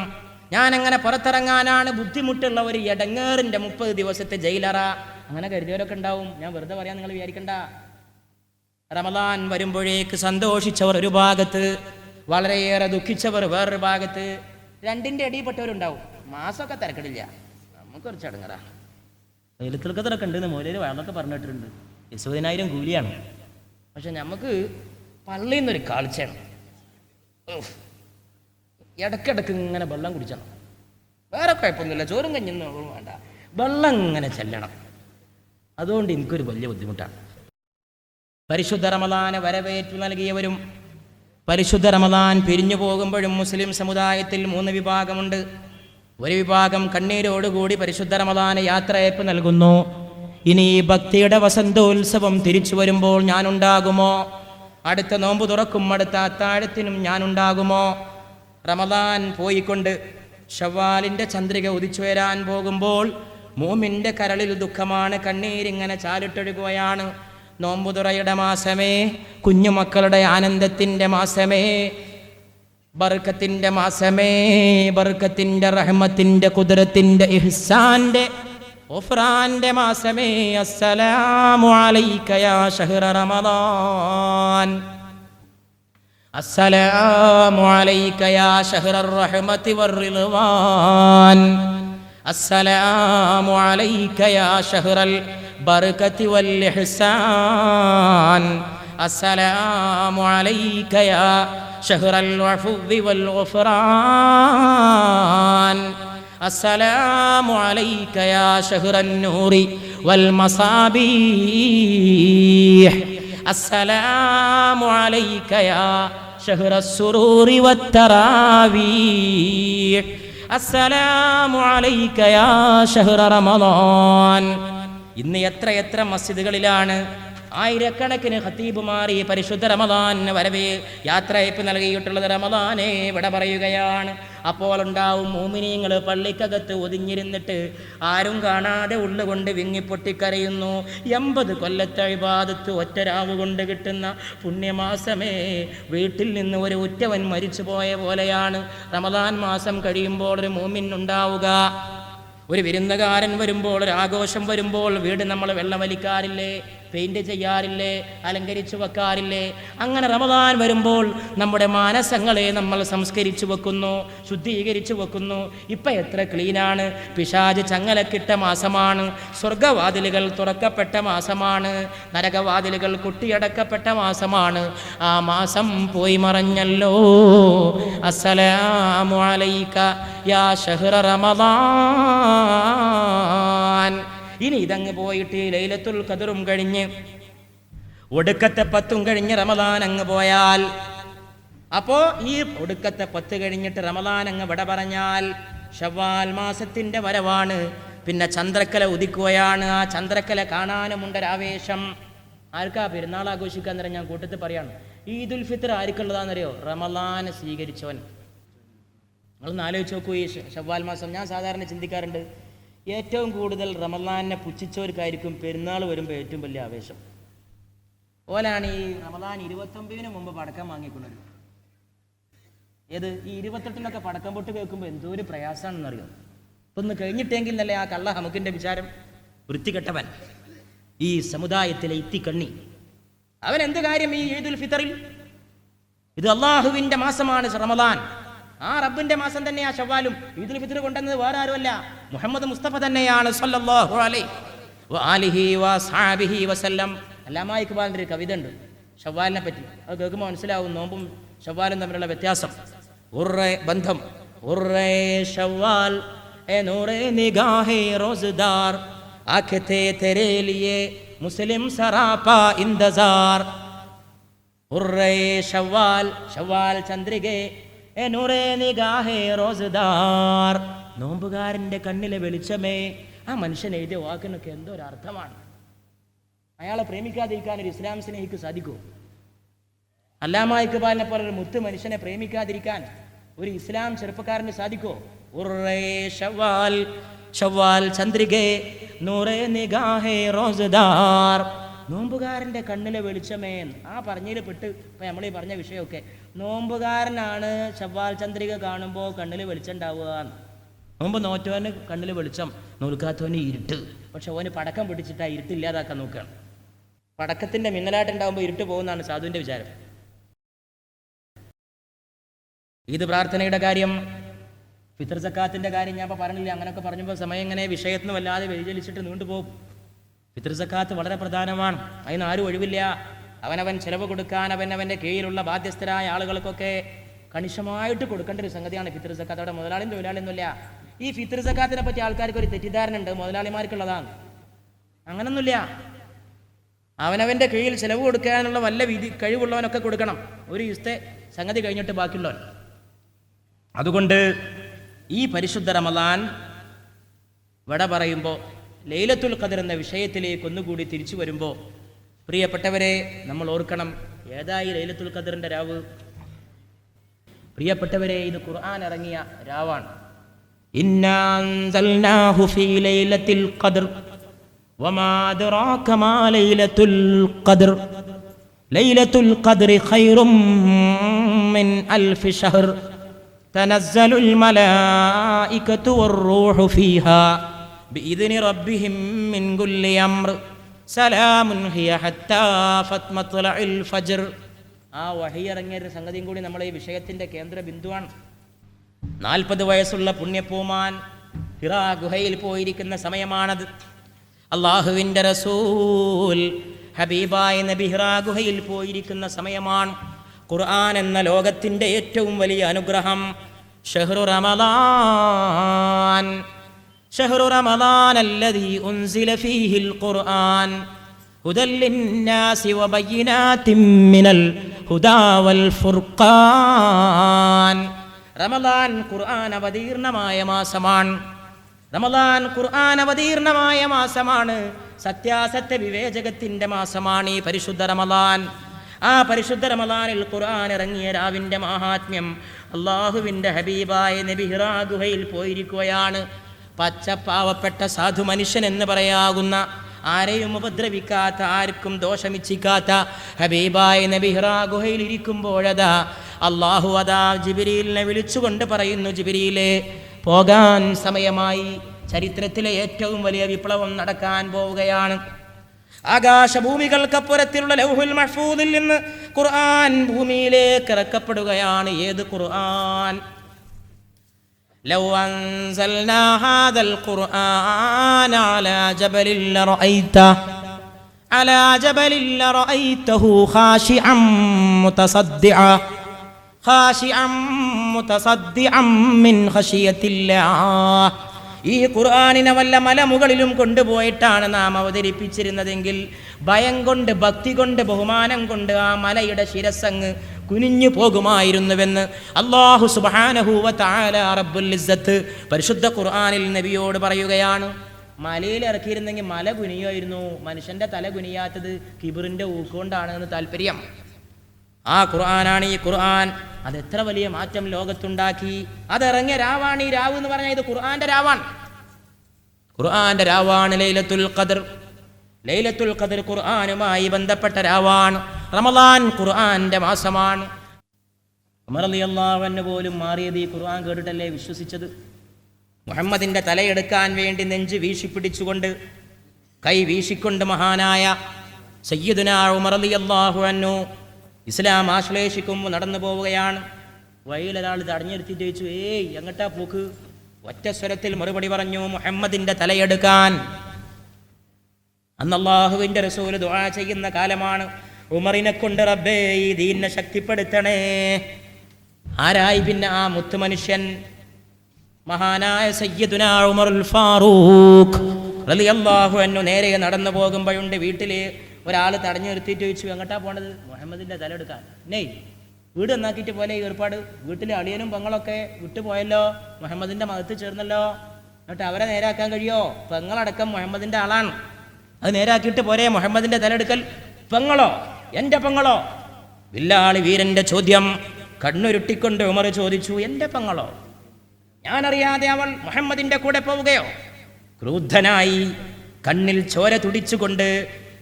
ഞാനെങ്ങനെ പുറത്തിറങ്ങാനാണ്? ബുദ്ധിമുട്ടുള്ള ഒരു എടങ്ങേറിൻ്റെ 30 ദിവസത്തെ ജയിലറ. അങ്ങനെ കരുതിയവരൊക്കെ ഉണ്ടാവും. ഞാൻ വെറുതെ പറയാൻ നിങ്ങൾ വിചാരിക്കണ്ട. റമദാൻ വരുമ്പോഴേക്ക് സന്തോഷിച്ചവർ ഒരു ഭാഗത്ത്, വളരെയേറെ ദുഃഖിച്ചവർ വേറൊരു ഭാഗത്ത്. രണ്ടിൻ്റെ അടിയിൽപ്പെട്ടവരുണ്ടാവും. മാസമൊക്കെ തിരക്കിടില്ല, നമുക്ക് കുറച്ച് അടങ്ങറാ. വെയിലത്തിൽക്കത്തിലൊക്കെ ഉണ്ടെന്ന് മോലയിൽ വേണമെന്നൊക്കെ പറഞ്ഞിട്ടുണ്ട്. 20,000 കൂലിയാണ്. പക്ഷെ നമുക്ക് പള്ളിയിൽ നിന്നൊരു കാഴ്ചയാണ്. ഇടയ്ക്കിടയ്ക്ക് ഇങ്ങനെ വെള്ളം കുടിച്ചണം. വേറെ കുഴപ്പമൊന്നുമില്ല, ചോറും കഞ്ഞൊന്നും വേണ്ട, വെള്ളം ഇങ്ങനെ ചെല്ലണം. അതുകൊണ്ട് എനിക്കൊരു വലിയ ബുദ്ധിമുട്ടാണ്. പരിശുദ്ധ റമദാനെ വരവേറ്റു നൽകിയവരും പരിശുദ്ധ റമദാൻ പിരിഞ്ഞു പോകുമ്പോഴും മുസ്ലിം സമുദായത്തിൽ 3 വിഭാഗമുണ്ട്. ഒരു വിഭാഗം കണ്ണീരോടുകൂടി പരിശുദ്ധ റമദാന് യാത്രയയപ്പ് നൽകുന്നു. ഇനി ഈ ഭക്തിയുടെ വസന്തോത്സവം തിരിച്ചു വരുമ്പോൾ ഞാനുണ്ടാകുമോ? അടുത്ത നോമ്പ് തുറക്കും അടുത്ത അത്താഴത്തിനും ഞാനുണ്ടാകുമോ? റമദാൻ പോയിക്കൊണ്ട് ശവ്വാലിൻ്റെ ചന്ദ്രിക ഉദിച്ചു വരാൻ പോകുമ്പോൾ മൂമിൻ്റെ കരളിൽ ദുഃഖമാണ്, കണ്ണീരിങ്ങനെ ചാലിട്ടൊഴുകുകയാണ്. നോമ്പുതുറയുടെ മാസമേ, കുഞ്ഞുമക്കളുടെ ആനന്ദത്തിൻ്റെ മാസമേ, ബർക്കത്തിൻ്റെ മാസമേ, ബർക്കത്തിൻ്റെ റഹ്മത്തിൻ്റെ ഖുദ്റത്തിൻ്റെ ഇഹ്സാൻ്റെ ഗുഫ്റാന്റെ മാസമേ. അസ്സലാമു അലൈക യാ ശഹ്റ റമദാൻ, അസ്സലാമു അലൈക യാ ശഹ്റർ റഹ്മതി വർ-റിദ്വാൻ, അസ്സലാമു അലൈക യാ ശഹ്റൽ ബർക്കതി വൽ ഇഹ്സാൻ, അസ്സലാമു അലൈക യാ ശഹ്റൽ അഫ്വി വൽ ഗുഫ്റാൻ, അസ്സലാമു അലൈക യാ ശഹ്റൻ നൂറി വൽ മസാബീഹ്, അസ്സലാമു അലൈക യാ ശഹ്റസ് സുറൂരി വത്തറാവീഹ്, അസ്സലാമു അലൈക യാ ശഹ്റ റമദാൻ. ഇന്ന് എത്ര മസ്ജിദുകളിലാണ് ആയിരക്കണക്കിന് ഖതീബുമാർ ഈ പരിശുദ്ധ റമദാൻ വരവേ യാത്രയയപ്പ് നൽകിയിട്ടുള്ളത്. റമദാനെ വിട പറയുകയാണ്. അപ്പോൾ ഉണ്ടാവും മോമിനീങ്ങൾ പള്ളിക്കകത്ത് ഒതുങ്ങിരുന്നിട്ട് ആരും കാണാതെ ഉള്ളുകൊണ്ട് വിങ്ങിപ്പൊട്ടിക്കരയുന്നു. 80 കൊല്ലത്തെ ഇബാദത്ത് ഒറ്റരാവ് കൊണ്ട് കിട്ടുന്ന പുണ്യമാസമേ, വീട്ടിൽ നിന്ന് ഒരു ഉറ്റവൻ മരിച്ചു പോയ പോലെയാണ് റമദാൻ മാസം കഴിയുമ്പോൾ ഒരു മോമിൻ ഉണ്ടാവുക. ഒരു വിരുന്നുകാരൻ വരുമ്പോൾ, ഒരു ആഘോഷം വരുമ്പോൾ വീട് നമ്മൾ വെള്ളമലിക്കാറില്ലേ? പെയിന്റ് ചെയ്യാറില്ലേ, അലങ്കരിച്ചു വെക്കാറില്ലേ? അങ്ങനെ റമദാൻ വരുമ്പോൾ നമ്മുടെ മാനസങ്ങളെ നമ്മൾ സംസ്കരിച്ചു വെക്കുന്നു, ശുദ്ധീകരിച്ചു വെക്കുന്നു. ഇപ്പം എത്ര ക്ലീനാണ്! പിശാച് ചങ്ങലക്കിട്ട മാസമാണ്, സ്വർഗവാതിലുകൾ തുറക്കപ്പെട്ട മാസമാണ്, നരകവാതിലുകൾ കൊട്ടിയടക്കപ്പെട്ട മാസമാണ്. ആ മാസം പോയി മറഞ്ഞല്ലോ. അസ്സലാമു അലൈക യാ ഷഹ്റ റമദാൻ. ഇനി ഇതങ്ങ് പോയിട്ട് ലൈലത്തുൽ ഖദറും കഴിഞ്ഞ് ഒടുക്കത്തെ 10 കഴിഞ്ഞ് റമദാൻ അങ്ങ് പോയാൽ, അപ്പോൾ ഈ ഒടുക്കത്തെ 10 കഴിഞ്ഞിട്ട് റമദാൻ അങ്ങ് വിട പറഞ്ഞാൽ ശവ്വാൽ മാസത്തിൻ്റെ വരവാണ്. പിന്നെ ചന്ദ്രക്കല ഉദിക്കുകയാണ്. ആ ചന്ദ്രക്കല കാണാനുമുണ്ടൊരാവേശം. ആർക്കാ പെരുന്നാൾ ആഘോഷിക്കാൻ നേരം ഞാൻ കൂട്ടത്തിൽ പറയാണ്, ഈദുൽ ഫിത്ർ ആർക്കുള്ളതാണെന്നറിയോ? റമദാൻ സ്വീകരിച്ചവൻ. നിങ്ങളൊന്ന് ആലോചിച്ച് നോക്കൂ. ഈ ശവ്വാൽ മാസം ഞാൻ സാധാരണ ചിന്തിക്കാറുണ്ട്, ഏറ്റവും കൂടുതൽ റമദാനെ പുച്ഛിച്ചവർക്കായിരിക്കും പെരുന്നാൾ വരുമ്പോൾ ഏറ്റവും വലിയ ആവേശം. ഓലാണ് ഈ റമദാൻ 29 മുമ്പ് പടക്കം വാങ്ങിക്കുന്നത്. ഏത് ഈ 28 പടക്കം പൊട്ട് കേൾക്കുമ്പോൾ എന്തോ ഒരു പ്രയാസമാണെന്നറിയോ? ഇപ്പം ഒന്ന് കഴിഞ്ഞിട്ടെങ്കിൽ എന്നല്ലേ ആ കള്ള ഹമുക്കിൻ്റെ വിചാരം. വൃത്തികെട്ടവൻ, ഈ സമുദായത്തിലെ ഇത്തിക്കണ്ണി, അവൻ എന്ത് കാര്യം ഈ ഈദുൽ ഫിത്തറിൽ? ഇത് അള്ളാഹുവിൻ്റെ മാസമാണ് റമദാൻ. ആ റബ്ബിന്റെ മാസം തന്നെയാ ശവ്വാലും. ഈദുൽ ഫിത്ർ കൊണ്ടുവന്നത് വേറെ ആരുമല്ല, മുഹമ്മദ് മുസ്തഫ തന്നെയാണ് സല്ലല്ലാഹു അലൈഹി വസഹബിഹി വസല്ലം. അല്ലാമ ഇഖ്ബാലിൻ്റെ ഒരു കവിത ഉണ്ട് ശവ്വാലിനെ പറ്റി. അത് കേൾക്കുമ്പോൾ മനസ്സിലാവും നോമ്പും ശവ്വാലും തമ്മിലുള്ള വ്യത്യാസം, ബന്ധം. ശവ്വാൽ A Noore നിഗാഹെ റോസ്ദാർ ആഖത്തെ തെരേ ലിയേ Muslim സറാപാ ഇന്തസാർ. Shawwal, Shawwal ചന്ദ്രികെ A നൂറെ നിഗാഹെ റോസ്ദാർ. നോമ്പുകാരൻ്റെ കണ്ണിലെ വെളിച്ചമേ. ആ മനുഷ്യൻ എഴുതിയ വാക്കിനൊക്കെ എന്തോ ഒരു അർത്ഥമാണ്. അയാളെ പ്രേമിക്കാതിരിക്കാൻ ഒരു ഇസ്ലാം സ്നേഹിക്ക് സാധിക്കുമോ? അല്ലാമ ഇഖ്ബാലിനെ പോലെ ഒരു മുത്ത് മനുഷ്യനെ പ്രേമിക്കാതിരിക്കാൻ ഒരു ഇസ്ലാം ചെറുപ്പക്കാരന് സാധിക്കുമോ? ശവ്വാൽ, ശവ്വാൽ ചന്ദ്രികെ നൂറെ നിഗാഹെ റോസ്ദാർ. നോമ്പുകാരൻ്റെ കണ്ണിലെ വെളിച്ചമേ. ആ പറഞ്ഞതിൽ പെട്ട് ഇപ്പം നമ്മൾ ഈ പറഞ്ഞ വിഷയമൊക്കെ, നോമ്പുകാരനാണ് ശവ്വാൽ ചന്ദ്രിക കാണുമ്പോൾ കണ്ണിൽ വെളിച്ചം ഉണ്ടാവുക. നോമ്പ് നോറ്റവന് കണ്ണിൽ വെളിച്ചം, നോൽക്കാത്തവന് ഇരുട്ട്. പക്ഷെ ഓന് പടക്കം പിടിച്ചിട്ട് ആ ഇരുട്ട് ഇല്ലാതാക്കാൻ നോക്കുകയാണ്. പടക്കത്തിൻ്റെ മിന്നലായിട്ടുണ്ടാകുമ്പോൾ ഇരുട്ട് പോകുന്നതാണ് സാധുവിൻ്റെ വിചാരം. ഈദ് പ്രാർത്ഥനയുടെ കാര്യം, ഫിത്ർ സക്കാത്തിൻ്റെ കാര്യം ഞാൻ ഇപ്പോൾ പറഞ്ഞില്ല. അങ്ങനെയൊക്കെ പറഞ്ഞപ്പോൾ സമയം ഇങ്ങനെ വിഷയത്തിന് വല്ലാതെ വ്യതിചലിച്ചിട്ട് നീണ്ടുപോകും. ഫിത്ർ സക്കാത്ത് വളരെ പ്രധാനമാണ്. അതിന് ആരും ഒഴിവില്ല. അവനവൻ ചെലവ് കൊടുക്കാൻ അവനവൻ്റെ കീഴിലുള്ള ബാധ്യസ്ഥരായ ആളുകൾക്കൊക്കെ കണിശമായിട്ട് കൊടുക്കേണ്ട ഒരു സംഗതിയാണ് ഫിത്ർ സക്കാത്ത്. അവിടെ മുതലാളിയും തൊഴിലാളിയൊന്നുമില്ല. ഈ ഫിത്ർ സക്കാത്തിനെ പറ്റി ആൾക്കാർക്ക് ഒരു തെറ്റിദ്ധാരണ ഉണ്ട്, മുതലാളിമാർക്കുള്ളതാണ്. അങ്ങനൊന്നുമില്ല. അവനവൻ്റെ കീഴിൽ ചെലവ് കൊടുക്കാനുള്ള വല്ല കഴിവുള്ളവനൊക്കെ കൊടുക്കണം. ഒരു ദിവസത്തെ സംഗതി കഴിഞ്ഞിട്ട് ബാക്കിയുള്ളവൻ. അതുകൊണ്ട് ഈ പരിശുദ്ധ റമദാൻ വിട പറയുമ്പോൾ ലൈലത്തുൽ ഖദർ എന്ന വിഷയത്തിലേക്ക് ഒന്നുകൂടി തിരിച്ചു വരുമ്പോൾ, പ്രിയപ്പെട്ടവരെ, നമ്മൾ ഓർക്കണം ഏതായി ലൈലത്തുൽ ഖദറിൻ്റെ രാവ്. പ്രിയപ്പെട്ടവരെ, ഇത് ഖുർആൻ ഇറങ്ങിയ രാവാണ്. ഇന്നാ അൻസൽനാഹു ഫീ ലൈലത്തിൽ ഖദർ വമാ അദ്റാക മാ ലൈലത്തുൽ ഖദർ ലൈലത്തുൽ ഖദ്രി ഖൈറും മിൻ അൽഫി ശഹർ തനസ്സലുൽ മലായികതു വർ-റൂഹു ഫീഹാ ബിഇദ്നി റബ്ബിഹിം മിൻ കുല്ലി അംർ സലാമുൻ ഹിയ ഹത്താ മത്ലഇൽ ഫജ്ർ. ആ വഹി ഇറങ്ങിയ സംഗതിയും കൂടി നമ്മളെ ഈ വിഷയത്തിൻ്റെ കേന്ദ്ര ബിന്ദുവാണ്. 40 വയസ്സുള്ള പുണ്യപൂമാൻ ഹിറാ ഗുഹയിൽ പോയിരിക്കുന്ന സമയമാണത്. അള്ളാഹുവിൻ്റെ റസൂൽ ഹബീബായ നബി ഹിറാ ഗുഹയിൽ പോയിരിക്കുന്ന സമയമാണ്. ഖുർആൻ എന്ന ലോകത്തിൻ്റെ ഏറ്റവും വലിയ അനുഗ്രഹം ഷഹ്റു റമദാൻ. ഷഹ്റു റമദാൻ അല്ലദീ ഉൻസില ഫീഹിൽ ഖുർആൻ ഹുദൽ ലിന്നാസി വബയ്യിനാതിൻ മിനൽ ഹുദാ വൽ ഫുർഖാൻ. റമദാൻ ഖുർആൻ അവതീർണമായ മാസമാണ്. റമദാൻ ഖുർആൻ അവതീർണമായ മാസമാണ്. സത്യാസത്യ വിവേചകത്തിൻ്റെ മാസമാണ് ഈ പരിശുദ്ധ റമദാൻ. ആ പരിശുദ്ധ റമദാനിൽ ഖുർആൻ ഇറങ്ങിയ രാവിൻ്റെ മാഹാത്മ്യം അള്ളാഹുവിൻ്റെ ഹബീബായ നബി ഹിറാ ഗുഹയിൽ പോയിരിക്കുകയാണ്. പച്ചപ്പാവപ്പെട്ട സാധു മനുഷ്യൻ എന്ന് പറയാകുന്ന, ആരെയും ഉപദ്രവിക്കാത്ത, ആർക്കും ദോഷമിച്ചിക്കാത്ത ഹബീബായ നബി ഹിറാ ഗുഹയിൽ ഇരിക്കുമ്പോഴതാ അള്ളാഹു അതാ ജിബ്രീലിനെ വിളിച്ചുകൊണ്ട് പറയുന്നു, ജിബ്രീലേ, പോകാൻ സമയമായി. ചരിത്രത്തിലെ ഏറ്റവും വലിയ വിപ്ലവം നടക്കാൻ പോവുകയാണ്. ആകാശഭൂമികൾക്കപ്പുറത്തിലുള്ള ലൗഹുൽ മഹ്ഫൂദിൽ നിന്ന് ഖുർആൻ ഭൂമിയിലേക്ക് ഇറക്കപ്പെടുകയാണ്. ഏത് ഖുർആൻ? ലൗ അൻസൽനാ ഹാദൽ ഖുർആന അലാ ജബലിൻ ലറഅയ്തഹു ഖാശിഅൻ മുതസദ്ദിഅൻ മിൻ ഖശിയത്തില്ലാഹ്. ഈ ഖുർആനിനെ വല്ല മലമുകളിലും കൊണ്ടുപോയിട്ടാണ് നാം അവതരിപ്പിച്ചിരുന്നതെങ്കിൽ ഭയം കൊണ്ട്, ഭക്തി കൊണ്ട്, ബഹുമാനം കൊണ്ട് ആ മലയുടെ ശിരസ്സങ്ങ് കുനിഞ്ഞു പോകുമായിരുന്നുവെന്ന് അല്ലാഹു സുബ്ഹാനഹു വ തആല റബ്ബുൽ ഇസ്സത്ത് പരിശുദ്ധ ഖുർആനിൽ നബിയോട് പറയുകയാണ്. മലയിൽ ഇറക്കിയിരുന്നെങ്കിൽ മല കുനിയുമായിരുന്നു. മനുഷ്യന്റെ തല കുനിയാത്തത് കിബിറിന്റെ ഊക്കൊണ്ടാണ് എന്ന് താല്പര്യം. ആ ഖുർആനാണ് ഈ ഖുർആൻ. അത് എത്ര വലിയ മാറ്റം ലോകത്തുണ്ടാക്കി. അതിറങ്ങിയ രാവാണ് ഈ രാവ് എന്ന് പറഞ്ഞാൽ ഇത് ഖുർആന്റെ രാവാണ്. ഖുർആന്റെ രാവാണ് ലൈലത്തുൽ ഖദ്ർ. ലൈലത്തുൽ ഖദ്ർ ഖുർആനുമായി ബന്ധപ്പെട്ട രാവാണ്. റമളാൻ ഖുർആന്റെ മാസമാണ്. ഉമർ റളിയല്ലാഹു അൻഹു പോലും മാറിയത് ഈ ഖുർആൻ കേട്ടിട്ടല്ലേ വിശ്വസിച്ചത്. മുഹമ്മദിന്റെ തലയെടുക്കാൻ വേണ്ടി നെഞ്ച് വീശിപ്പിടിച്ചുകൊണ്ട്, കൈ വീശിക്കൊണ്ട് മഹാനായ സയ്യിദുനാ ഉമർ റളിയല്ലാഹു അൻഹു ഇസ്ലാം ആശ്ലേഷിക്കുമ്പോൾ നടന്നു പോവുകയാണ്. വഴിയിലൊരാൾ തടഞ്ഞെടുത്തിട്ട് ചോദിച്ചു, ഏയ് എങ്ങട്ടാ പോക്ക്? ഒറ്റ സ്വരത്തിൽ മറുപടി പറഞ്ഞു, മുഹമ്മദിന്റെ തലയെടുക്കാൻ. അന്ന് അല്ലാഹുവിന്റെ റസൂല് ദുആ ചെയ്യുന്ന കാലമാണ്. ഉമറിനെ കൊണ്ട് റബ്ബേ ഈ ദീനിനെ ശക്തിപ്പെടുത്തണേ. ആരായി പിന്നെ ആ മുത്തുമനുഷ്യൻ? മഹാനായ സയ്യിദുനാ ഉമറുൽ ഫാറൂഖ് റളിയല്ലാഹു അൻഹു നേരെ നടന്നു പോകുമ്പോഴുണ്ട് വീട്ടില് ഒരാൾ തടഞ്ഞു നിർത്തിയിട്ട് ചോദിച്ചു, എങ്ങോട്ടാ പോണത്? മുഹമ്മദിന്റെ തലയെടുക്കാൻ. നെയ് വീട് നന്നാക്കിയിട്ട് പോലെ ഈ ഏർപ്പാട്. വീട്ടിലെ അളിയനും പെങ്ങളൊക്കെ വിട്ടുപോയല്ലോ, മുഹമ്മദിന്റെ മതത്ത് ചേർന്നല്ലോ. എന്നിട്ട് അവരെ നേരാക്കാൻ കഴിയോ? പെങ്ങളടക്കം മുഹമ്മദിന്റെ ആളാണ്. അത് നേരാക്കിയിട്ട് പോരെ മുഹമ്മദിന്റെ തലയെടുക്കൽ? പെങ്ങളോ? എൻ്റെ പെങ്ങളോ? വില്ലാളി വീരന്റെ ചോദ്യം. കണ്ണുരുട്ടിക്കൊണ്ട് ഉമർ ചോദിച്ചു, എൻ്റെ പെങ്ങളോ? ഞാനറിയാതെ അവൾ മുഹമ്മദിന്റെ കൂടെ പോവുകയോ? ക്രുദ്ധനായി കണ്ണിൽ ചോര തുടിച്ചുകൊണ്ട്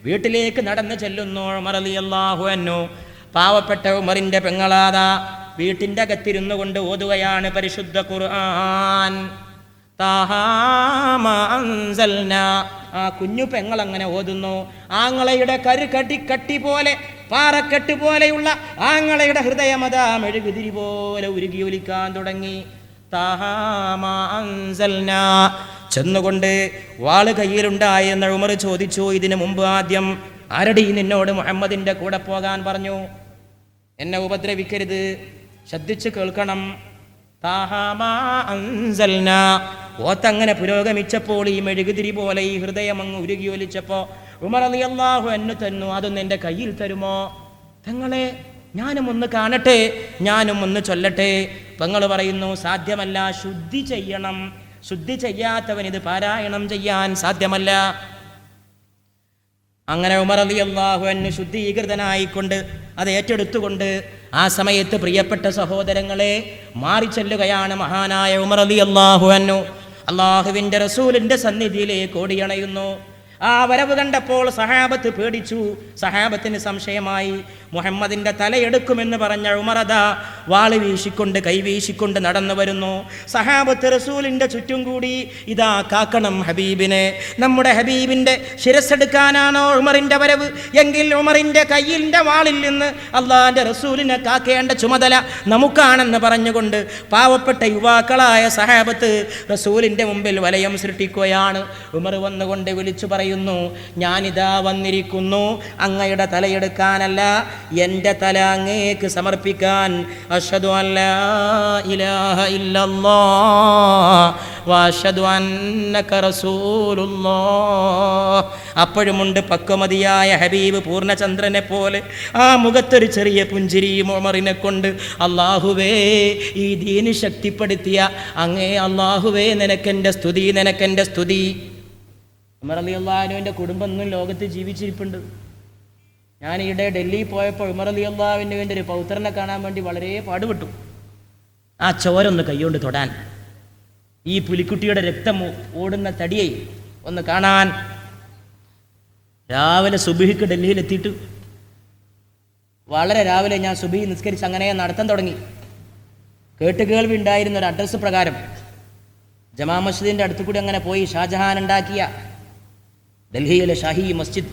വീട്ടിലേക്ക് നടന്നു ചെല്ലുന്നു ഉമർ റളിയല്ലാഹു അൻഹു. പാവപ്പെട്ട ഉമറിന്റെ പെങ്ങളാദാ വീട്ടിൻ്റെ അകത്തിരുന്നു കൊണ്ട് ഓതുകയാണ് പരിശുദ്ധ ഖുർആൻ. ആ കുഞ്ഞു പെങ്ങൾ അങ്ങനെ ഓതുന്നു. ആങ്ങളയുടെ കട്ടി പോലെ, പാറക്കെട്ട് പോലെയുള്ള ആങ്ങളയുടെ ഹൃദയമതാ മെഴുകുതിരി പോലെ ഉരുകി ഒലിക്കാൻ തുടങ്ങി. ചെന്നുകൊണ്ട് വാള് കയ്യിലുണ്ടായെന്ന് ഉമർ ചോദിച്ചു, ഇതിനു മുമ്പ് ആദ്യം ആരടി നിന്നോട് മുഹമ്മദിന്റെ കൂടെ പോകാൻ പറഞ്ഞു? എന്നെ ഉപദ്രവിക്കരുത്, ശ്രദ്ധിച്ച് കേൾക്കണം. ഓത്തങ്ങനെ പുരോഗമിച്ചപ്പോൾ ഈ മെഴുകുതിരി പോലെ ഈ ഹൃദയം അങ്ങ് ഉരുകി ഒലിച്ചപ്പോ ഉമർ റളിയല്ലാഹു അൻഹു തന്നു, അതൊന്ന് എൻ്റെ കയ്യിൽ തരുമോ? തങ്ങളെ ഞാനും ഒന്ന് കാണട്ടെ, ഞാനും ഒന്ന് ചൊല്ലട്ടെ. പെങ്ങൾ പറയുന്നു, സാധ്യമല്ല, ശുദ്ധി ചെയ്യണം. ശുദ്ധി ചെയ്യാത്തവൻ ഇത് പാരായണം ചെയ്യാൻ സാധ്യമല്ല. അങ്ങനെ ഉമർ റളിയല്ലാഹു അൻഹു ശുദ്ധീകൃതനായിക്കൊണ്ട് അത് ഏറ്റെടുത്തുകൊണ്ട് ആ സമയത്ത് പ്രിയപ്പെട്ട സഹോദരങ്ങളെ മാറി ചെല്ലുകയാണ് മഹാനായ ഉമർ റളിയല്ലാഹു അൻഹു. അല്ലാഹുവിൻ്റെ റസൂലിൻ്റെ സന്നിധിയിലേക്ക് ഓടിയണയുന്നു. ആ വരവ് കണ്ടപ്പോൾ സഹാബത്ത് പേടിച്ചു. സഹാബത്തിന് സംശയമായി. മുഹമ്മദിന്റെ തലയെടുക്കുമെന്ന് പറഞ്ഞ ഉമറദ വാള് വീശിക്കൊണ്ട്, കൈവീശിക്കൊണ്ട് നടന്നു വരുന്നു. സഹാബത്ത് റസൂലിന്റെ ചുറ്റും കൂടി, ഇതാ കാക്കണം ഹബീബിനെ. നമ്മുടെ ഹബീബിന്റെ ശിരസ്സെടുക്കാനാണോ ഉമറിന്റെ വരവ്? എങ്കിൽ ഉമറിന്റെ കയ്യിന്റെ വാളിൽ നിന്ന് അള്ളാന്റെ റസൂലിനെ കാക്കേണ്ട ചുമതല നമുക്കാണെന്ന് പറഞ്ഞുകൊണ്ട് പാവപ്പെട്ട യുവാക്കളായ സഹാബത്ത് റസൂലിന്റെ മുമ്പിൽ വലയം സൃഷ്ടിക്കുകയാണ്. ഉമർ വന്നുകൊണ്ട് വിളിച്ചു പറയുന്നു, ഞാനിതാ വന്നിരിക്കുന്നു, അങ്ങയുടെ തലയെടുക്കാനല്ല, എൻ്റെ തല അങ്ങേക്ക് സമർപ്പിക്കാൻ. അഷ്ഹദു അല്ലാ ഇലാഹ ഇല്ലല്ലാഹ് വഅഷ്ഹദു അന്നക റസൂലുള്ളാഹ്. അപ്പോഴുമുണ്ട് പക്വമതിയായ ഹബീബ് പൂർണ്ണചന്ദ്രനെ പോലെ ആ മുഖത്തൊരു ചെറിയ പുഞ്ചിരിയും ഉമറിനെ കൊണ്ട്. അല്ലാഹുവേ, ഈ ദീന് ശക്തിപ്പെടുത്തിയ അങ്ങേ അല്ലാഹുവേ, നിനക്കെൻ്റെ സ്തുതി, നിനക്കെൻ്റെ സ്തുതി. ഉമർ റളിയല്ലാഹു അൻഹുവിൻ്റെ കുടുംബം ഇന്നും ലോകത്ത് ജീവിച്ചിരിപ്പുണ്ട്. ഞാൻ ഈയിടെ ഡൽഹിയിൽ പോയപ്പോൾ ഉമർ റളിയല്ലാഹു അൻഹുവിൻ്റെ ഒരു പൗത്രനെ കാണാൻ വേണ്ടി വളരെ പാടുപെട്ടു. ആ ചോരൊന്ന് കൈകൊണ്ട് തൊടാൻ, ഈ പുലിക്കുട്ടിയുടെ രക്തം ഓടുന്ന തടിയെ ഒന്ന് കാണാൻ. രാവിലെ സുബ്ഹിക്ക് ഡൽഹിയിലെത്തിയിട്ട് വളരെ രാവിലെ ഞാൻ സുബ്ഹി നിസ്കരിച്ച് അങ്ങനെ നടത്താൻ തുടങ്ങി. കേട്ടുകേൾവി ഉണ്ടായിരുന്ന ഒരു അഡ്രസ്സ് പ്രകാരം ജമാ മസ്ജിദിൻ്റെ അടുത്തു കൂടി അങ്ങനെ പോയി ഷാജഹാൻ ഉണ്ടാക്കിയ ഡൽഹിയിലെ ഷാഹി മസ്ജിദ്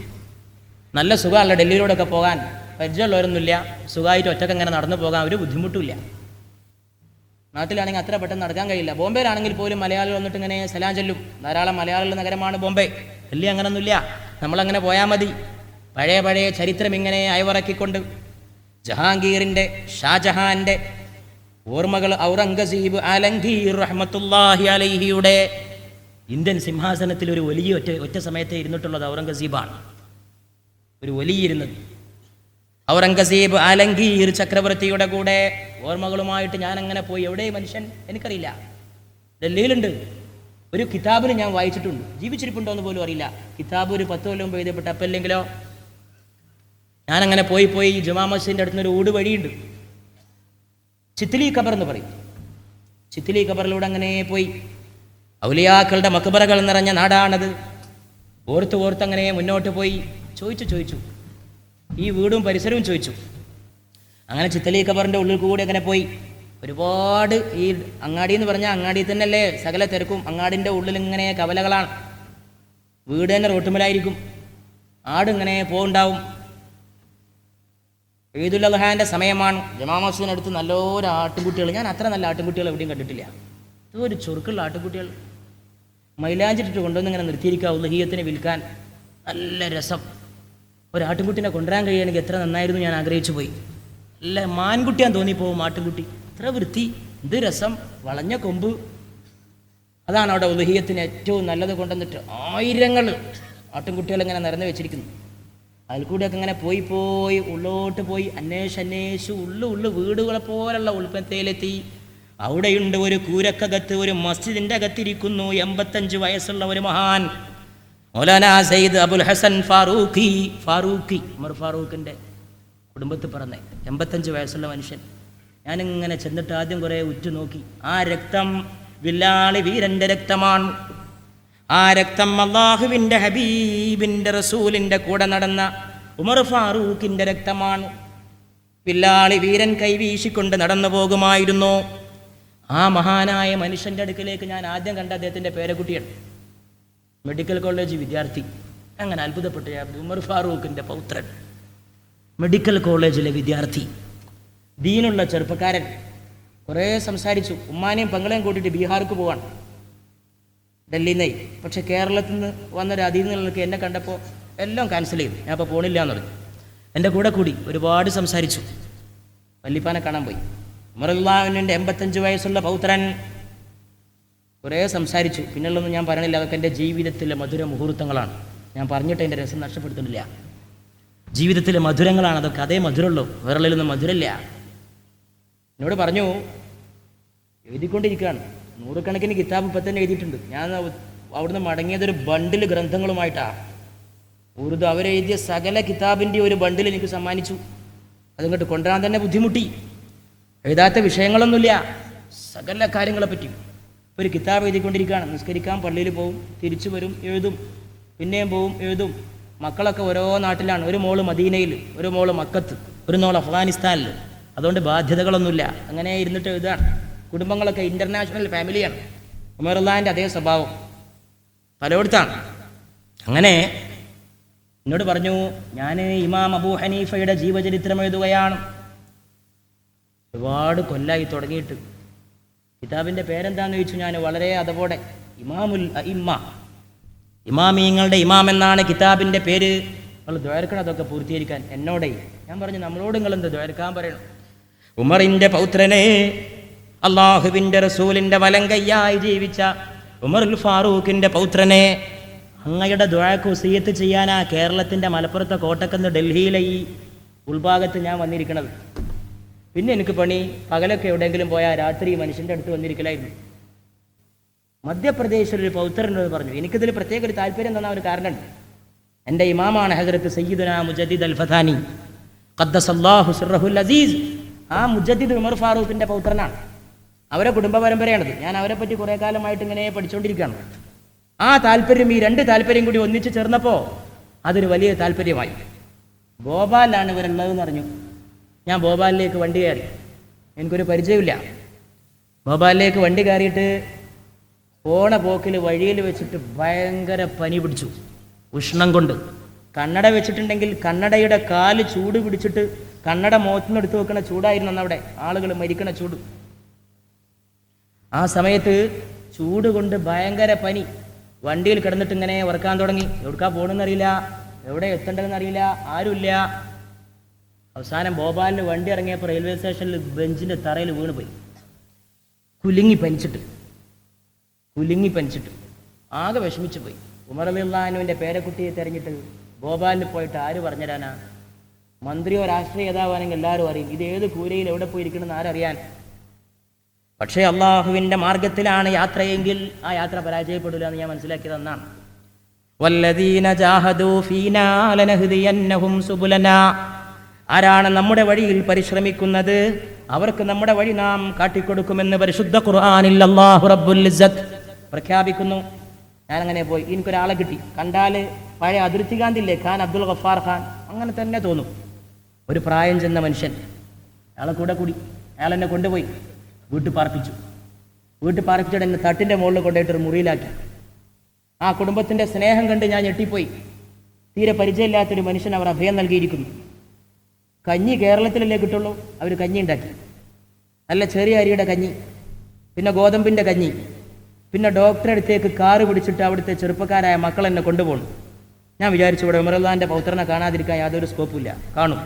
നല്ല സുഖമല്ല ഡൽഹിയിലൂടെയൊക്കെ പോകാൻ, പരിചയമുള്ളവരൊന്നുമില്ല, സുഖമായിട്ട് ഒറ്റയ്ക്ക് ഇങ്ങനെ നടന്നു പോകാൻ ഒരു ബുദ്ധിമുട്ടുമില്ല. നാട്ടിലാണെങ്കിൽ അത്ര പെട്ടെന്ന് നടക്കാൻ കഴിയില്ല. ബോംബെയിലാണെങ്കിൽ പോലും മലയാളികൾ വന്നിട്ട് ഇങ്ങനെ സലാം ചൊല്ലും. ധാരാളം മലയാളികളുടെ നഗരമാണ് ബോംബെ. ഡൽഹി അങ്ങനൊന്നുമില്ല, നമ്മളങ്ങനെ പോയാൽ മതി. പഴയ പഴയ ചരിത്രം ഇങ്ങനെ അയവിറക്കിക്കൊണ്ട് ജഹാംഗീറിൻ്റെ, ഷാജഹാൻ്റെ ഓർമ്മകൾ, ഔറംഗസീബ് ആലംഗീർ റഹ്മത്തുള്ളാഹി അലൈഹിയുടെ ഇന്ത്യൻ സിംഹാസനത്തിൽ ഒരു വലിയ ഒറ്റ സമയത്തെ ഇരുന്നിട്ടുള്ളത് ഔറംഗസീബാണ്. ഒരു വലിയ ഇരുന്നത് ഔറംഗസീബ് ആലംഗീർ ചക്രവർത്തിയുടെ കൂടെ ഓർമ്മകളുമായിട്ട് ഞാൻ അങ്ങനെ പോയി. എവിടെ മനുഷ്യൻ എനിക്കറിയില്ല, ഡൽഹിയിലുണ്ട്. ഒരു കിതാബിൽ ഞാൻ വായിച്ചിട്ടുണ്ട്, ജീവിച്ചിരിപ്പുണ്ടോ എന്ന് പോലും അറിയില്ല. കിതാബ് ഒരു 10 കൊല്ലം മുമ്പ് എഴുതപ്പെട്ട, അപ്പല്ലെങ്കിലോ ഞാനങ്ങനെ പോയി ജുമാ മസ്ജിദിൻ്റെ അടുത്തുനിന്നൊരു ഊട് വഴിയുണ്ട്, ചിത്ലി ഖബർ എന്ന് പറയും. ചിത്ലി ഖബറിലൂടെ അങ്ങനെ പോയി. ഔലിയാക്കളുടെ മക്ബറകൾ നിറഞ്ഞ നാടാണത്. ഓർത്തങ്ങനെ മുന്നോട്ട് പോയി. ചോദിച്ചു ഈ വീടും പരിസരവും ചോദിച്ചു. അങ്ങനെ ചിത്ലി ഖബറിൻ്റെ ഉള്ളിൽ കൂടി അങ്ങനെ പോയി. ഒരുപാട് ഈ അങ്ങാടി എന്ന് പറഞ്ഞാൽ അങ്ങാടി തന്നെയല്ലേ സകല തിരക്കും. അങ്ങാടിൻ്റെ ഉള്ളിൽ ഇങ്ങനെ കവലകളാണ്. വീട് തന്നെ റോട്ടുമലായിരിക്കും. ആടിങ്ങനെ പോവുണ്ടാവും. ഈദുൽ അദ്ഹാൻ്റെ സമയമാണ്. ജമാ മസ്ജിദിനടുത്ത് നല്ലൊരു ആട്ടുംകുട്ടികൾ, ഞാൻ അത്ര നല്ല ആട്ടുംകുട്ടികൾ എവിടെയും കണ്ടിട്ടില്ല. ഇതൊരു ചുരുക്കുള്ള ആട്ടുംകുട്ടികൾ മൈലാഞ്ചിട്ടിട്ട് കൊണ്ടുവന്ന് ഇങ്ങനെ നിർത്തിയിരിക്കുക ഉദ്ഹിയത്തിന് വിൽക്കാൻ. നല്ല രസം. ഒരു ആട്ടുംകുട്ടിനെ കൊണ്ടുവരാൻ കഴിയുകയാണെങ്കിൽ എത്ര നന്നായിരുന്നു, ഞാൻ ആഗ്രഹിച്ചു പോയി. നല്ല മാൻകുട്ടിയാൻ തോന്നിപ്പോവും ആട്ടുംകുട്ടി. എത്ര വൃത്തി, എന്ത് രസം, വളഞ്ഞ കൊമ്പ്. അതാണ് അവിടെ ഉദ്ഹിയത്തിന് ഏറ്റവും നല്ലത്. കൊണ്ടുവന്നിട്ട് ആയിരങ്ങൾ ആട്ടുംകുട്ടികൾ ഇങ്ങനെ നിറഞ്ഞു വെച്ചിരിക്കുന്നു. അതിൽ കൂടെയൊക്കെ ഇങ്ങനെ പോയി ഉള്ളോട്ട് പോയി അന്വേഷിച്ച് ഉള്ളു വീടുകളെ പോലുള്ള ഉൾപ്പത്തയിലെത്തി. അവിടെയുണ്ട് ഒരു കൂരക്കകത്ത്, ഒരു മസ്ജിദിൻ്റെ അകത്തിരിക്കുന്നു 85 വയസ്സുള്ള ഒരു മഹാൻ, മൗലാന സയ്യിദ് അബുൽ ഹസൻ ഫാറൂഖി ഉമർ ഫാറൂഖിൻ്റെ കുടുംബത്തിൽ പറഞ്ഞ 85 വയസ്സുള്ള മനുഷ്യൻ. ഞാനിങ്ങനെ ചെന്നിട്ട് ആദ്യം കുറേ ഉറ്റുനോക്കി. ആ രക്തം വില്ലാളി വീരൻ്റെ രക്തമാണ്. ആ രക്തം അള്ളാഹുവിൻ്റെ ഹബീബിൻ്റെ റസൂലിൻ്റെ കൂടെ നടന്ന ഉമർ ഫാറൂഖിൻ്റെ രക്തമാണ്. വില്ലാളി വീരൻ കൈവീശിക്കൊണ്ട് നടന്നു പോകുമായിരുന്നു. ആ മഹാനായ മനുഷ്യൻ്റെ അടുക്കിലേക്ക് ഞാൻ ആദ്യം കണ്ട അദ്ദേഹത്തിൻ്റെ പേരക്കുട്ടിയാണ്, മെഡിക്കൽ കോളേജ് വിദ്യാർത്ഥി. അങ്ങനെ അത്ഭുതപ്പെട്ട ഉമർ ഫാറൂഖിൻ്റെ പൗത്രൻ, മെഡിക്കൽ കോളേജിലെ വിദ്യാർത്ഥി, ദീനുള്ള ചെറുപ്പക്കാരൻ. കുറേ സംസാരിച്ചു. ഉമ്മാനെയും പെങ്ങളെയും കൂട്ടിയിട്ട് ബീഹാർക്ക് പോവാണ്, ഡൽഹിയിൽ നിന്നേ. പക്ഷേ കേരളത്തിൽ നിന്ന് വന്നൊരു അതിഥികൾക്ക് എന്നെ കണ്ടപ്പോൾ എല്ലാം ക്യാൻസൽ ചെയ്തു. ഞാൻ അപ്പോൾ പോണില്ല എന്ന് പറഞ്ഞു. എൻ്റെ കൂടി ഒരുപാട് സംസാരിച്ചു. വല്ലിപ്പാനെ കാണാൻ പോയി. ഉമറുല്ലാഹിൻ്റെ 85 വയസ്സുള്ള പൗത്രൻ. കുറേ സംസാരിച്ചു. പിന്നുള്ളതൊന്നും ഞാൻ പറയണില്ല, അതൊക്കെ എൻ്റെ ജീവിതത്തിലെ മധുര മുഹൂർത്തങ്ങളാണ്. ഞാൻ പറഞ്ഞിട്ട് എൻ്റെ രസം നഷ്ടപ്പെടുത്തുന്നില്ല. ജീവിതത്തിലെ മധുരങ്ങളാണ് അതൊക്കെ. അതേ മധുരമുള്ളൂ, വേറെയൊന്നും മധുരമില്ല. എന്നോട് പറഞ്ഞു, എഴുതിക്കൊണ്ടിരിക്കുകയാണ്. 100 കണക്കിന് കിതാബ് ഇപ്പം തന്നെ എഴുതിയിട്ടുണ്ട്. ഞാൻ അവിടുന്ന് മടങ്ങിയതൊരു ബണ്ടിൽ ഗ്രന്ഥങ്ങളുമായിട്ടാണ്. ഉറുദു അവരെഴുതിയ സകല കിതാബിൻ്റെ ഒരു ബണ്ടിൽ എനിക്ക് സമ്മാനിച്ചു. അതിങ്ങോട്ട് കൊണ്ടുവരാൻ തന്നെ ബുദ്ധിമുട്ടി. എഴുതാത്ത വിഷയങ്ങളൊന്നുമില്ല, സകല കാര്യങ്ങളെ പറ്റിയും. ഇപ്പോൾ ഒരു കിതാബ് എഴുതിക്കൊണ്ടിരിക്കുകയാണ്. നിസ്കരിക്കാൻ പള്ളിയിൽ പോവും, തിരിച്ചു വരും, എഴുതും, പിന്നെയും പോവും, എഴുതും. മക്കളൊക്കെ ഓരോ നാട്ടിലാണ്. ഒരു മോള് മദീനയിൽ, ഒരു മോള് മക്കത്ത്, ഒരു മോള് അഫ്ഗാനിസ്ഥാനിൽ. അതുകൊണ്ട് ബാധ്യതകളൊന്നുമില്ല. അങ്ങനെ ഇരുന്നിട്ട് എഴുതാണ്. കുടുംബങ്ങളൊക്കെ ഇൻ്റർനാഷണൽ ഫാമിലിയാണ്. ഉമറുല്ലാഹിൻ്റെ അതേ സ്വഭാവം പലയിടത്താണ്. അങ്ങനെ എന്നോട് പറഞ്ഞു, ഞാൻ ഇമാം അബൂ ഹനീഫയുടെ ജീവചരിത്രം എഴുതുകയാണ്. ഒരുപാട് കൊല്ലായി തുടങ്ങിയിട്ട്. കിതാബിൻ്റെ പേരെന്താണെന്ന് ചോദിച്ചു. ഞാൻ വളരെ അതപോടെ ഇമാമുൽ അഇമ്മ, ഇമാമീങ്ങളുടെ ഇമാം എന്നാണ് കിതാബിൻ്റെ പേര്. നിങ്ങൾ ദ്വാരക്കണം അതൊക്കെ പൂർത്തീകരിക്കാൻ എന്നോടേ. ഞാൻ പറഞ്ഞു, നമ്മളോട് നിങ്ങളെന്ത് ദ്വാരക്കാൻ പറയണം. ഉമറിൻ്റെ പൗത്രനെ, അള്ളാഹുവിൻ്റെ റസൂലിൻ്റെ വലങ്കയ്യായി ജീവിച്ച ഉമറുൽ ഫാറൂഖിൻ്റെ പൗത്രനെ, അങ്ങയുടെ ദുആക്ക് വസിയത്ത് ചെയ്യാനാ കേരളത്തിൻ്റെ മലപ്പുറത്തെ കോട്ടക്കുന്ന് ഡൽഹിയിലെ ഈ ഉൾഭാഗത്ത് ഞാൻ വന്നിരിക്കണത്. പിന്നെ എനിക്ക് പണി പകലൊക്കെ എവിടെയെങ്കിലും പോയാൽ രാത്രി മനുഷ്യൻ്റെ അടുത്ത് വന്നിരിക്കലായിരുന്നു. മധ്യപ്രദേശിലൊരു പൗത്രനോട് പറഞ്ഞു. എനിക്കിതിൽ പ്രത്യേക ഒരു താല്പര്യം തന്ന ഒരു കാരണമുണ്ട്. എൻ്റെ ഇമാമാണ് ഹസ്രത്ത് സയ്യിദുനാ മുജദ്ദിദ് അൽ ഫഥാനി ഖദ്ദസല്ലാഹു സിർറഹുൽ അസീസ്. ആ മുജദ്ദിദ് ഉമർ ഫാറൂഖിൻ്റെ പൗത്രനാണ്. അവരെ കുടുംബ പരമ്പരയാണത്. ഞാൻ അവരെ പറ്റി കുറേ കാലമായിട്ട് ഇങ്ങനെ പഠിച്ചുകൊണ്ടിരിക്കുകയാണ്. ആ താല്പര്യം, ഈ 2 താല്പര്യം കൂടി ഒന്നിച്ച് ചേർന്നപ്പോൾ അതൊരു വലിയ താല്പര്യമായി. ഭോപ്പാലിലാണ് ഇവരുള്ളതെന്ന് അറിഞ്ഞു. ഞാൻ ഭോപ്പാലിലേക്ക് വണ്ടി കയറി. എനിക്കൊരു പരിചയമില്ല. ഭോപ്പാലിലേക്ക് വണ്ടി കയറിയിട്ട് പോണ പോക്കിൽ വഴിയിൽ വെച്ചിട്ട് ഭയങ്കര പനി പിടിച്ചു. ഉഷ്ണം കൊണ്ട് കണ്ണട വെച്ചിട്ടുണ്ടെങ്കിൽ കണ്ണടയുടെ കാല് ചൂട് പിടിച്ചിട്ട് കണ്ണട മുഖത്തുനിന്ന് എടുത്ത് വെക്കുന്ന ചൂടായിരുന്നു അന്നവിടെ, ആളുകൾ മരിക്കണ ചൂട്. ആ സമയത്ത് ചൂട് കൊണ്ട് ഭയങ്കര പനി. വണ്ടിയിൽ കിടന്നിട്ട് ഇങ്ങനെ ഉറക്കാൻ തുടങ്ങി. എവിടുക്കാ പോകണമെന്നറിയില്ല, എവിടെ എത്തേണ്ടതെന്നറിയില്ല, ആരുമില്ല. അവസാനം ഭോപ്പാലിന് വണ്ടി ഇറങ്ങിയപ്പോൾ റെയിൽവേ സ്റ്റേഷനിൽ ബെഞ്ചിൻ്റെ തറയിൽ വീണ് പോയി. കുലുങ്ങി പനിച്ചിട്ട് ആകെ വിഷമിച്ചു പോയി. ഉമർ റളിയല്ലാഹുവിൻ്റെ പേരക്കുട്ടിയെ തെരഞ്ഞിട്ട് ഭോപ്പാലിൽ പോയിട്ട് ആര് പറഞ്ഞുതരാനാ? മന്ത്രിയോ രാഷ്ട്രീയ നേതാവാണെങ്കിൽ എല്ലാവരും അറിയും. ഇത് ഏത് കൂരയിൽ എവിടെ പോയിരിക്കണമെന്ന് ആരറിയാൻ? പക്ഷേ അള്ളാഹുവിൻ്റെ മാർഗത്തിലാണ് യാത്രയെങ്കിൽ ആ യാത്ര പരാജയപ്പെടില്ല എന്ന് ഞാൻ മനസ്സിലാക്കിയത് എന്നാണ്. വല്ലദീന ജാഹദൂ ഫീനാ ലനഹ്ദിയന്നഹും സുബുലനാ. ആരാണ് നമ്മുടെ വഴിയിൽ പരിശ്രമിക്കുന്നത് അവർക്ക് നമ്മുടെ വഴി നാം കാട്ടിക്കൊടുക്കുമെന്ന് പരിശുദ്ധ ഖുർആനിൽ അല്ലാഹു റബ്ബുൽ ഇസ്സത്ത് പ്രഖ്യാപിക്കുന്നു. ഞാനങ്ങനെ പോയി, എനിക്കൊരാളെ കിട്ടി. കണ്ടാൽ പഴയ അതിർത്തി ഗാന്ധില്ലേ, ഖാൻ അബ്ദുൽ ഗഫാർ ഖാൻ, അങ്ങനെ തന്നെ തോന്നും. ഒരു പ്രായം ചെന്ന മനുഷ്യൻ, അയാളെ കൂടെ കൂടി. അയാൾ എന്നെ കൊണ്ടുപോയി വീട്ടിൽ പാർപ്പിച്ചിട്ട് എന്നെ തട്ടിൻ്റെ മുകളിൽ കൊണ്ടുപോയിട്ട് ഒരു മുറിയിലാക്കി. ആ കുടുംബത്തിൻ്റെ സ്നേഹം കണ്ട് ഞാൻ ഞെട്ടിപ്പോയി. തീരെ പരിചയമില്ലാത്തൊരു മനുഷ്യൻ അവർ അഭയം നൽകിയിരിക്കുന്നു. കഞ്ഞി കേരളത്തിലല്ലേ കിട്ടുള്ളൂ, അവർ കഞ്ഞി ഉണ്ടാക്കി. നല്ല ചെറിയ അരിയുടെ കഞ്ഞി, പിന്നെ ഗോതമ്പിൻ്റെ കഞ്ഞി. പിന്നെ ഡോക്ടറെ അടുത്തേക്ക് കാറ് പിടിച്ചിട്ട് അവിടുത്തെ ചെറുപ്പക്കാരായ മക്കൾ എന്നെ കൊണ്ടുപോകണം. ഞാൻ വിചാരിച്ചു ഇവിടെ ഉമർ അള്ളാഹിൻ്റെ പൗത്രനെ കാണാതിരിക്കാൻ യാതൊരു സ്കോപ്പുമില്ല, കാണും.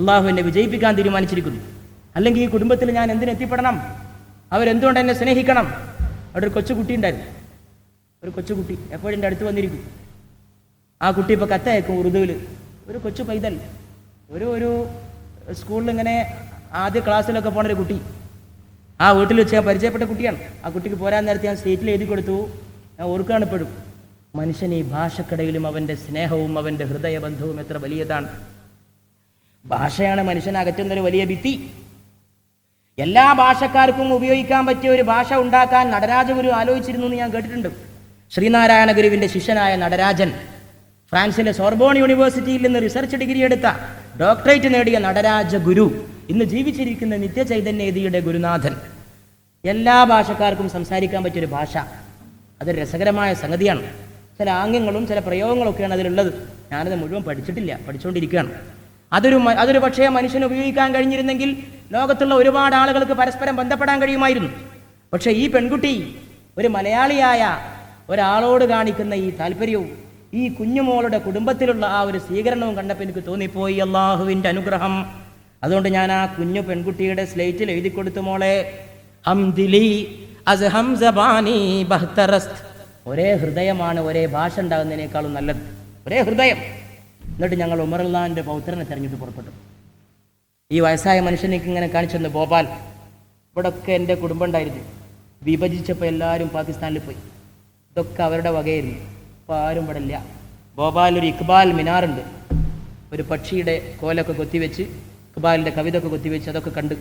അള്ളാഹു എന്നെ വിജയിപ്പിക്കാൻ തീരുമാനിച്ചിരിക്കുന്നു. അല്ലെങ്കിൽ ഈ കുടുംബത്തിൽ ഞാൻ എന്തിനെത്തിപ്പെടണം? അവരെന്തുകൊണ്ട് എന്നെ സ്നേഹിക്കണം? അവിടെ ഒരു കൊച്ചുകുട്ടി ഉണ്ടായിരുന്നു. ഒരു കൊച്ചുകുട്ടി എപ്പോഴും എൻ്റെ അടുത്ത് വന്നിരിക്കും. ആ കുട്ടി ഇപ്പോൾ കത്തയക്കും ഉറുദുവിൽ. ഒരു കൊച്ചു പൈതൽ, ഒരു സ്കൂളിൽ ഇങ്ങനെ ആദ്യ ക്ലാസ്സിലൊക്കെ പോണൊരു കുട്ടി. ആ വീട്ടിൽ വെച്ച് ഞാൻ പരിചയപ്പെട്ട കുട്ടിയാണ്. ആ കുട്ടിക്ക് പോരാൻ നേരത്തെ ഞാൻ സ്റ്റേറ്റിൽ എഴുതി കൊടുത്തു. ഞാൻ ഓർക്കുകയാണ് ഇപ്പോഴും. മനുഷ്യൻ ഈ ഭാഷക്കടയിലും അവൻ്റെ സ്നേഹവും അവൻ്റെ ഹൃദയബന്ധവും എത്ര വലിയതാണ്. ഭാഷയാണ് മനുഷ്യനെ അകറ്റുന്നൊരു വലിയ ഭിത്തി. എല്ലാ ഭാഷക്കാർക്കും ഉപയോഗിക്കാൻ പറ്റിയ ഒരു ഭാഷ ഉണ്ടാക്കാൻ നടരാജഗുരു ആലോചിച്ചിരുന്നു എന്ന് ഞാൻ കേട്ടിട്ടുണ്ട്. ശ്രീനാരായണ ഗുരുവിൻ്റെ ശിഷ്യനായ നടരാജൻ, ഫ്രാൻസിലെ സോർബോൺ യൂണിവേഴ്സിറ്റിയിൽ നിന്ന് റിസർച്ച് ഡിഗ്രി എടുത്ത ഡോക്ടറേറ്റ് നേടിയ നടരാജ ഗുരു ഇന്ന് ജീവിച്ചിരിക്കുന്ന നിത്യചൈതന്യതിയുടെ ഗുരുനാഥൻ. എല്ലാ ഭാഷക്കാർക്കും സംസാരിക്കാൻ പറ്റിയൊരു ഭാഷ, അതൊരു രസകരമായ സംഗതിയാണ്. ചില ആംഗ്യങ്ങളും ചില പ്രയോഗങ്ങളൊക്കെയാണ് അതിലുള്ളത്. ഞാനത് മുഴുവൻ പഠിച്ചിട്ടില്ല, പഠിച്ചുകൊണ്ടിരിക്കുകയാണ്. അതൊരു പക്ഷേ മനുഷ്യന് ഉപയോഗിക്കാൻ കഴിഞ്ഞിരുന്നെങ്കിൽ ലോകത്തുള്ള ഒരുപാട് ആളുകൾക്ക് പരസ്പരം ബന്ധപ്പെടാൻ കഴിയുമായിരുന്നു. പക്ഷേ ഈ പെൺകുട്ടി ഒരു മലയാളിയായ ഒരാളോട് കാണിക്കുന്ന ഈ താല്പര്യവും ഈ കുഞ്ഞുമോളുടെ കുടുംബത്തിലുള്ള ആ ഒരു സ്വീകരണവും കണ്ടപ്പോൾ എനിക്ക് തോന്നിപ്പോയി അള്ളാഹുവിൻ്റെ അനുഗ്രഹം. അതുകൊണ്ട് ഞാൻ ആ കുഞ്ഞു പെൺകുട്ടിയുടെ സ്ലേറ്റിൽ എഴുതി കൊടുത്തു, മോളെ ഹംദിലി അസ്ഹം സബാനി ബഹ്തറസ്ത്. ഒരേ ഹൃദയമാണ് ഒരേ ഭാഷ ഉണ്ടാകുന്നതിനേക്കാളും നല്ലത്, ഒരേ ഹൃദയം. എന്നിട്ട് ഞങ്ങൾ ഉമർ അള്ളാഹിൻ്റെ പൗത്രനെ തെരഞ്ഞിട്ട് പുറപ്പെട്ടു. ഈ വയസ്സായ മനുഷ്യനേക്ക് ഇങ്ങനെ കാണിച്ചെന്ന് ഭോപ്പാൽ. ഇവിടെയൊക്കെ എൻ്റെ കുടുംബം ഉണ്ടായിരുന്നു. വിഭജിച്ചപ്പോൾ എല്ലാവരും പാകിസ്ഥാനിൽ പോയി. ഇതൊക്കെ അവരുടെ വകയായിരുന്നു. ഇപ്പോൾ ആരും ഇവിടെ ഇല്ല. ഭോപ്പാലൊരു ഇക്ബാൽ മിനാറുണ്ട്. ഒരു പക്ഷിയുടെ കോലൊക്കെ കൊത്തിവെച്ച് ഇക്ബാലിൻ്റെ കവിത ഒക്കെ കൊത്തിവെച്ച് അതൊക്കെ കണ്ട്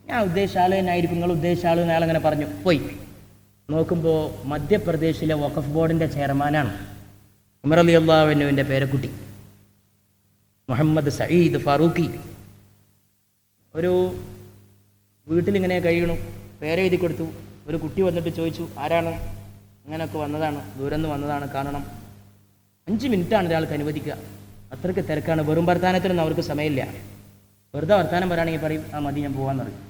ഞാൻ ഉദ്ദേശിച്ച ആൾ തന്നെയായിരിക്കും, നിങ്ങൾ ഉദ്ദേശിച്ച ആൾ അയാളങ്ങനെ പറഞ്ഞു. പോയി നോക്കുമ്പോൾ മധ്യപ്രദേശിലെ വഖഫ് ബോർഡിൻ്റെ ചെയർമാനാണ് ഉമർ റളിയല്ലാഹുവിൻ്റെ പേരക്കുട്ടി മുഹമ്മദ് സഈദ് ഫാറൂഖി. ഒരു വീട്ടിലിങ്ങനെ കഴിയണു, പേരെഴുതി കൊടുത്തു. ഒരു കുട്ടി വന്നിട്ട് ചോദിച്ചു, ആരാണ്? അങ്ങനെയൊക്കെ വന്നതാണ്, ദൂരം നിന്ന് വന്നതാണ്, കാണണം. 5 മിനിറ്റാണ് ഒരാൾക്ക് അനുവദിക്കുക. അത്രയ്ക്ക് തിരക്കാണ്. വെറും വർത്താനത്തിനൊന്നും അവർക്ക് സമയമില്ല. വെറുതെ വർത്താനം പറയുകയാണെങ്കിൽ പറയും, ആ മതി ഞാൻ പോകാമെന്ന് പറയും.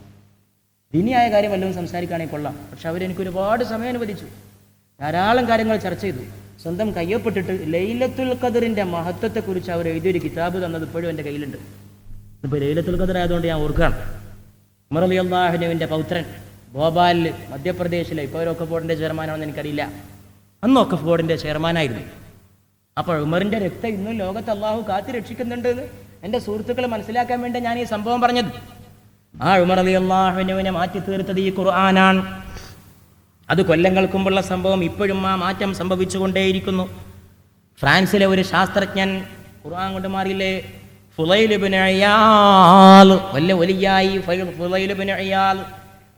ദീനിയായ കാര്യം വല്ലതും സംസാരിക്കുകയാണെങ്കിൽ കൊള്ളാം. പക്ഷെ അവരെനിക്ക് ഒരുപാട് സമയം അനുവദിച്ചു. ധാരാളം കാര്യങ്ങൾ ചർച്ച ചെയ്തു. സ്വന്തം കയ്യൊപ്പിട്ടിട്ട് ലൈലത്തുൽ ഖദറിൻ്റെ മഹത്വത്തെക്കുറിച്ച് അവർ എഴുതിയൊരു കിതാബ് തന്നത് ഇപ്പോഴും എൻ്റെ കയ്യിലുണ്ട്. ഇപ്പോൾ ലൈലത്തുൽ ഖദർ ആയതുകൊണ്ട് ഞാൻ ഓർക്കുകയാണ്. ഉമർ റളിയല്ലാഹുവിൻ്റെ പൗത്രൻ ഭോപ്പാലിൽ മധ്യപ്രദേശിലെ, ഇപ്പോൾ വഖഫ് ബോർഡിൻ്റെ ചെയർമാനാണെന്ന് എനിക്കറിയില്ല, അന്ന് വഖഫ് ബോർഡിൻ്റെ ചെയർമാനായിരുന്നു. അപ്പോൾ ഉമറിൻ്റെ രക്തം ഇന്നും ലോകത്ത് അള്ളാഹു കാത്തു രക്ഷിക്കുന്നുണ്ട് എന്ന് എൻ്റെ സുഹൃത്തുക്കൾ മനസ്സിലാക്കാൻ വേണ്ടി ഞാൻ ഈ സംഭവം പറഞ്ഞത്. ആ ഉമർ റളിയല്ലാഹുവിനെ മാറ്റി തീർത്തത് ഈ ഖുർആനാണ്. അത് കൊല്ലങ്ങൾക്ക് മുമ്പുള്ള സംഭവം ഇപ്പോഴും ആ മാറ്റം സംഭവിച്ചുകൊണ്ടേയിരിക്കുന്നു. ഫ്രാൻസിലെ ഒരു ശാസ്ത്രജ്ഞൻ ഖുർആൻ കൊണ്ട് മാറിയില്ലേ, ഫുളൈൽ ഇബ്നു ഇയാൽ, വലിയ വലിയായി ഫുളൈൽ ഇബ്നു ഇയാൽ.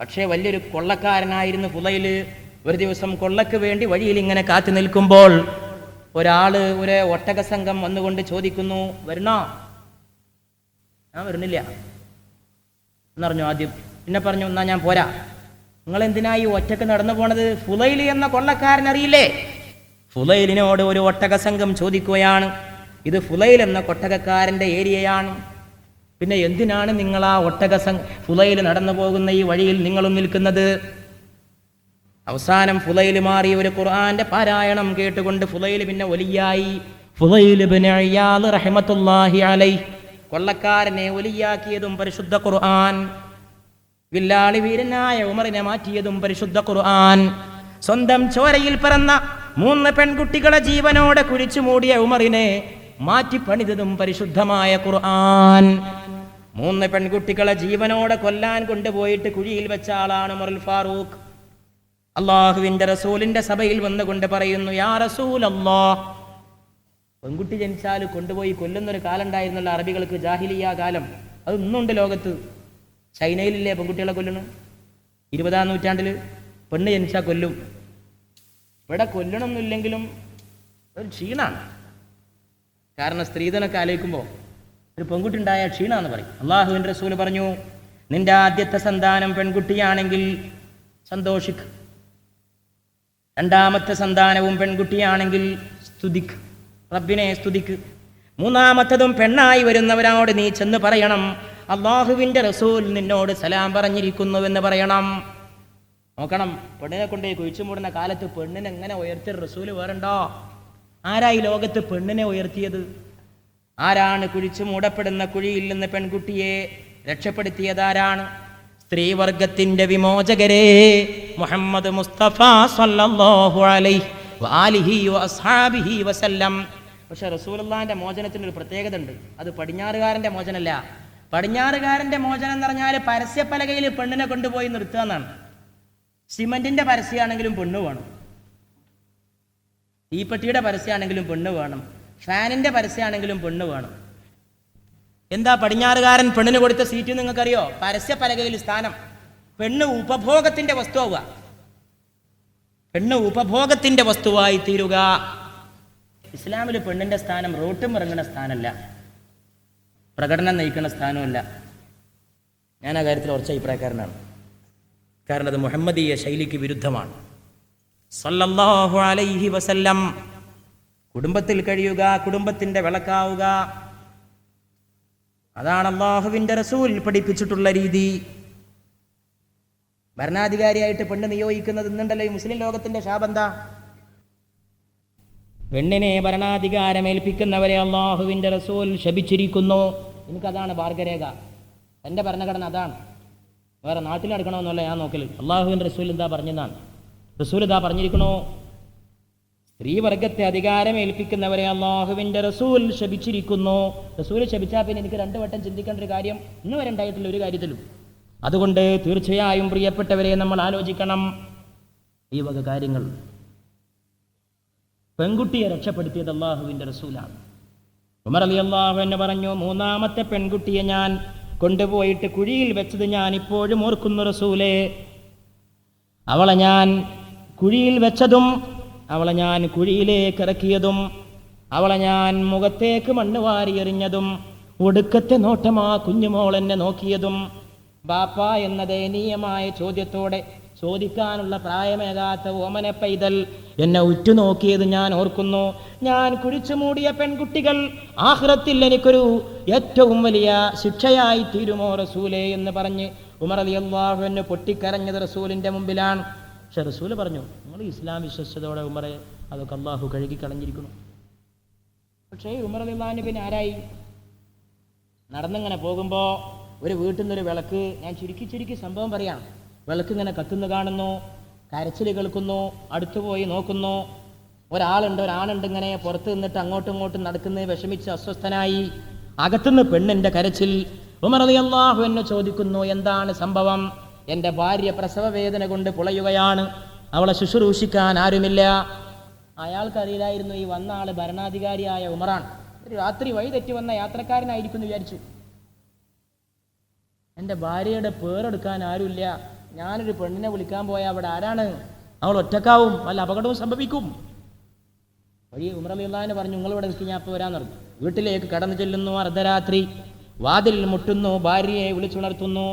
പക്ഷേ വലിയൊരു കൊള്ളക്കാരനായിരുന്നു ഫുളൈൽ. ഒരു ദിവസം കൊള്ളക്ക് വേണ്ടി വഴിയിൽ ഇങ്ങനെ കാത്തു നിൽക്കുമ്പോൾ ഒരു ഒട്ടക സംഘം വന്നുകൊണ്ട് ചോദിക്കുന്നു, വരണോ? ഞാൻ വരുന്നില്ല എന്നറിഞ്ഞു ആദ്യം. പിന്നെ പറഞ്ഞു, എന്നാ ഞാൻ പോരാ. നിങ്ങൾ എന്തിനായി ഒറ്റക്ക് നടന്നു പോണത്? ഫുളൈൽ എന്ന കൊള്ളക്കാരൻ അറിയില്ലേ? ഫുളൈലിനോട് ഒരു ഒട്ടക സംഘം ചോദിക്കുകയാണ്, ഇത് ഫുലൈൽ എന്ന ഒട്ടകക്കാരൻ്റെ ഏരിയയാണ്. പിന്നെ എന്തിനാണ് നിങ്ങൾ ആ ഫുലൈൽ നടന്നു പോകുന്ന ഈ വഴിയിൽ നിങ്ങളും നിൽക്കുന്നത്? അവസാനം ഫുലൈൽ മാറി ഒരു ഖുർആന്റെ പാരായണം കേട്ടുകൊണ്ട് ഫുലൈൽ പിന്നെ വലിയായി. ഫുലൈൽ ഇബ്നു ഇയാദ് റഹ്മത്തുള്ളാഹി അലൈഹി കൊള്ളക്കാരനെ വലിയാക്കിയതും പരിശുദ്ധ ഖുർആൻ. വില്ലാളി വീരനായ ഉമറിനെ മാറ്റിയതും പരിശുദ്ധ ഖുർആൻ. സ്വന്തം ചോരയിൽ പിറന്ന 3 പെൺകുട്ടികളെ ജീവനോടെ കുഴിച്ചു മൂടിയ ഉമറിനെ മാറ്റി പണിതതും പരിശുദ്ധമായ ഖുർആൻ. 3 പെൺകുട്ടികളെ ജീവനോടെ കൊല്ലാൻ കൊണ്ടുപോയിട്ട് കുഴിയിൽ വെച്ച ആളാണ് ഉമറുൽ ഫാറൂഖ്. അള്ളാഹുവിന്റെ റസൂലിന്റെ സഭയിൽ വന്നുകൊണ്ട് പറയുന്നു, യാ റസൂലല്ലാഹ്, പെൺകുട്ടി ജനിച്ചാൽ കൊണ്ടുപോയി കൊല്ലുന്നൊരു കാലം ഉണ്ടായിരുന്നല്ലോ അറബികൾക്ക്, ജാഹിലിയ കാലം. അത് ഇന്നുണ്ട് ലോകത്ത്. ചൈനയിലില്ലേ പെൺകുട്ടികളെ കൊല്ലുന്നു? 20-ാം നൂറ്റാണ്ടിൽ പെണ്ണ് ജനിച്ചാൽ കൊല്ലും. ഇവിടെ കൊല്ലണമെന്നില്ലെങ്കിലും ഒരു ക്ഷീണാണ്. കാരണം സ്ത്രീധനൊക്കെ ആലോചിക്കുമ്പോൾ ഒരു പെൺകുട്ടി ഉണ്ടായ ക്ഷീണാന്ന് പറയും. അള്ളാഹുവിൻ്റെ റസൂല് പറഞ്ഞു, നിന്റെ ആദ്യത്തെ സന്താനം പെൺകുട്ടിയാണെങ്കിൽ സന്തോഷിക്ക്, 2ാമത്തെ സന്താനവും പെൺകുട്ടിയാണെങ്കിൽ സ്തുതിക്ക്, റബ്ബിനെ സ്തുതിക്ക്, 3ാമത്തതും പെണ്ണായി വരുന്നവരോട് നീ ചെന്ന് പറയണം, അള്ളാഹുവിൻ്റെ റസൂൽ നിന്നോട് സലാം പറഞ്ഞിരിക്കുന്നുവെന്ന് പറയണം. നോക്കണം, പെണ്ണിനെ കൊണ്ടുപോയി കുഴിച്ചു മൂടുന്ന കാലത്ത് പെണ്ണിനെ എങ്ങനെ ഉയർത്തിയ റസൂല് വേറെണ്ടോ? ആരായി ലോകത്ത് പെണ്ണിനെ ഉയർത്തിയത്? ആരാണ് കുഴിച്ചു മൂടപ്പെടുന്ന കുഴിയിൽ നിന്ന് പെൺകുട്ടിയെ രക്ഷപ്പെടുത്തിയതാരാണ്? സ്ത്രീവർഗത്തിന്റെ വിമോചകരെ മുഹമ്മദ് മുസ്തഫ സല്ലല്ലാഹു അലൈഹി വആലിഹി വഅസ്ഹാബിഹി വസല്ലം. പക്ഷെ റസൂലുള്ളാഹിന്റെ മോചനത്തിന് ഒരു പ്രത്യേകത ഉണ്ട്. അത് പടിഞ്ഞാറുകാരന്റെ മോചനമല്ല. പടിഞ്ഞാറുകാരന്റെ മോചനം എന്ന് പറഞ്ഞാൽ പരസ്യപ്പലകയിൽ പെണ്ണിനെ കൊണ്ടുപോയി നിർത്തുക എന്നാണ്. സിമന്റിന്റെ പരസ്യമാണെങ്കിലും പെണ്ണ് വേണം, തീപ്പെട്ടിയുടെ പരസ്യമാണെങ്കിലും പെണ്ണ് വേണം, ഫാനിന്റെ പരസ്യമാണെങ്കിലും പെണ്ണ് വേണം. എന്താ പടിഞ്ഞാറുകാരൻ പെണ്ണിന് കൊടുത്ത സീറ്റ് നിങ്ങൾക്കറിയോ? പരസ്യപ്പലകയിൽ സ്ഥാനം. പെണ്ണ് ഉപഭോഗത്തിന്റെ വസ്തുവാവുക, പെണ്ണ് ഉപഭോഗത്തിന്റെ വസ്തുവായി തീരുക. ഇസ്ലാമിൽ പെണ്ണിന്റെ സ്ഥാനം റോട്ടും ഇറങ്ങുന്ന സ്ഥാനമല്ല, പ്രകടനം നയിക്കുന്ന സ്ഥാനമല്ല. ഞാൻ ആ കാര്യത്തിൽ ഉറച്ച അഭിപ്രായക്കാരനാണ്. കാരണം അത് മുഹമ്മദീയ ശൈലിക്ക് വിരുദ്ധമാണ്. സല്ലല്ലാഹു അലൈഹി വസല്ലം. കുടുംബത്തിൽ കഴിയുക, കുടുംബത്തിന്റെ വിളക്കാവുക, അതാണ് അള്ളാഹുവിൻ്റെ റസൂൽ പഠിപ്പിച്ചിട്ടുള്ള രീതി. ഭരണാധികാരിയായിട്ട് പെണ്ണ് നിയോഗിക്കുന്നത് ഇന്നുണ്ടല്ലോ ഈ മുസ്ലിം ലോകത്തിന്റെ ശാപന്ത. പെണ്ണിനെ ഭരണാധികാരമേൽപ്പിക്കുന്നവരെ അള്ളാഹുവിൻ്റെ റസൂൽ ശപിച്ചിരിക്കുന്നു. എനിക്കതാണ് മാർഗരേഖ, എൻ്റെ ഭരണഘടന അതാണ്. വേറെ നാട്ടിൽ നടക്കണമെന്നല്ല ഞാൻ നോക്കല്. അള്ളാഹുവിൻ്റെ റസൂൽ എന്താ പറഞ്ഞതാണ്? റസൂൽ ഇതാ പറഞ്ഞിരിക്കണോ, സ്ത്രീവർഗത്തെ അധികാരമേൽപ്പിക്കുന്നവരെ അള്ളാഹുവിൻ്റെ റസൂൽ ശപിച്ചിരിക്കുന്നു. റസൂൽ ശപിച്ചാൽ പിന്നെ എനിക്ക് 2 വട്ടം ചിന്തിക്കേണ്ട ഒരു കാര്യം ഇന്ന് വരെ ഉണ്ടായിട്ടില്ല ഒരു കാര്യത്തിലും. അതുകൊണ്ട് തീർച്ചയായും പ്രിയപ്പെട്ടവരെ നമ്മൾ ആലോചിക്കണം ഈ വക കാര്യങ്ങൾ. പെൺകുട്ടിയെ രക്ഷപ്പെടുത്തിയത് അള്ളാഹുവിൻ്റെ റസൂലാണ്. ഉമർ റളിയല്ലാഹു അൻഹു പറഞ്ഞു, 3ാമത്തെ പെൺകുട്ടിയെ ഞാൻ കൊണ്ടുപോയിട്ട് കുഴിയിൽ വെച്ചത് ഞാൻ ഇപ്പോഴും ഓർക്കുന്നു റസൂലേ. അവളെ ഞാൻ കുഴിയിൽ വെച്ചതും അവളെ ഞാൻ കുഴിയിലേക്ക് ഇറക്കിയതും അവളെ ഞാൻ മുഖത്തേക്ക് മണ്ണ് വാരി എറിഞ്ഞതും ഒടുക്കത്തെ നോട്ടമാ കുഞ്ഞുമോൾ എന്നെ നോക്കിയതും ബാപ്പ എന്ന ദയനീയമായ ചോദ്യത്തോടെ ചോദിക്കാനുള്ള പ്രായമേകാത്ത ഓമന പൈതൽ എന്നെ ഉറ്റുനോക്കിയത് ഞാൻ ഓർക്കുന്നു. ഞാൻ കുഴിച്ചു മൂടിയ പെൺകുട്ടികൾ ആഖിറത്തിൽ എനിക്കൊരു ഏറ്റവും വലിയ ശിക്ഷയായി തീരുമോ റസൂലേ എന്ന് പറഞ്ഞ് ഉമർ റളിയല്ലാഹു അൻഹു പൊട്ടിക്കരഞ്ഞത് റസൂലിൻ്റെ മുമ്പിലാണ്. പക്ഷെ റസൂല് പറഞ്ഞു, നിങ്ങൾ ഇസ്ലാം വിശ്വസിച്ചതോടെ ഉമറെ അതൊക്കെ അള്ളാഹു കഴുകി കളഞ്ഞിരിക്കുന്നു. പക്ഷേ ഉമർ റളിയല്ലാഹു അൻഹു പിന്നെ ആരായി? നടന്നിങ്ങനെ പോകുമ്പോൾ ഒരു വീട്ടിൽ നിന്നൊരു വിളക്ക്, ഞാൻ ചുരുക്കി സംഭവം പറയാം, വിളക്ക് ഇങ്ങനെ കത്തുന്നു കാണുന്നു, കരച്ചിൽ കേൾക്കുന്നു, അടുത്തു പോയി നോക്കുന്നു, ഒരാണുണ്ട് ഇങ്ങനെ പുറത്ത് നിന്നിട്ട് അങ്ങോട്ടും ഇങ്ങോട്ടും നടക്കുന്നത് വിഷമിച്ച് അസ്വസ്ഥനായി. അകത്തുനിന്ന് പെണ്ണിൻ്റെ കരച്ചിൽ. ഉമർ റളിയല്ലാഹു അൻഹു ചോദിക്കുന്നു, എന്താണ് സംഭവം? എൻ്റെ ഭാര്യ പ്രസവ വേദന കൊണ്ട് പുളയുകയാണ്, അവളെ ശുശ്രൂഷിക്കാൻ ആരുമില്ല. അയാൾക്കറിയില്ലായിരുന്നു ഈ വന്ന ആൾ ഭരണാധികാരിയായ ഉമറാണ്. ഒരു രാത്രി വഴി തെറ്റി വന്ന യാത്രക്കാരനായിരിക്കും എന്ന് വിചാരിച്ചു. എൻ്റെ ഭാര്യയുടെ പേരെടുക്കാൻ ആരുമില്ല, ഞാനൊരു പെണ്ണിനെ വിളിക്കാൻ പോയാൽ അവിടെ ആരാണ്? അവൾ ഒറ്റക്കാവും, വല്ല അപകടവും സംഭവിക്കും. വഴി ഉമർ റളിയല്ലാഹു അൻഹു പറഞ്ഞു, നിങ്ങളിവിടെ നിൽക്കി, ഞാൻ ഇപ്പോൾ വരാൻ പറഞ്ഞു. വീട്ടിലേക്ക് കടന്നു ചെല്ലുന്നു. അർദ്ധരാത്രി വാതിലിൽ മുട്ടുന്നു, ഭാര്യയെ വിളിച്ചുണർത്തുന്നു.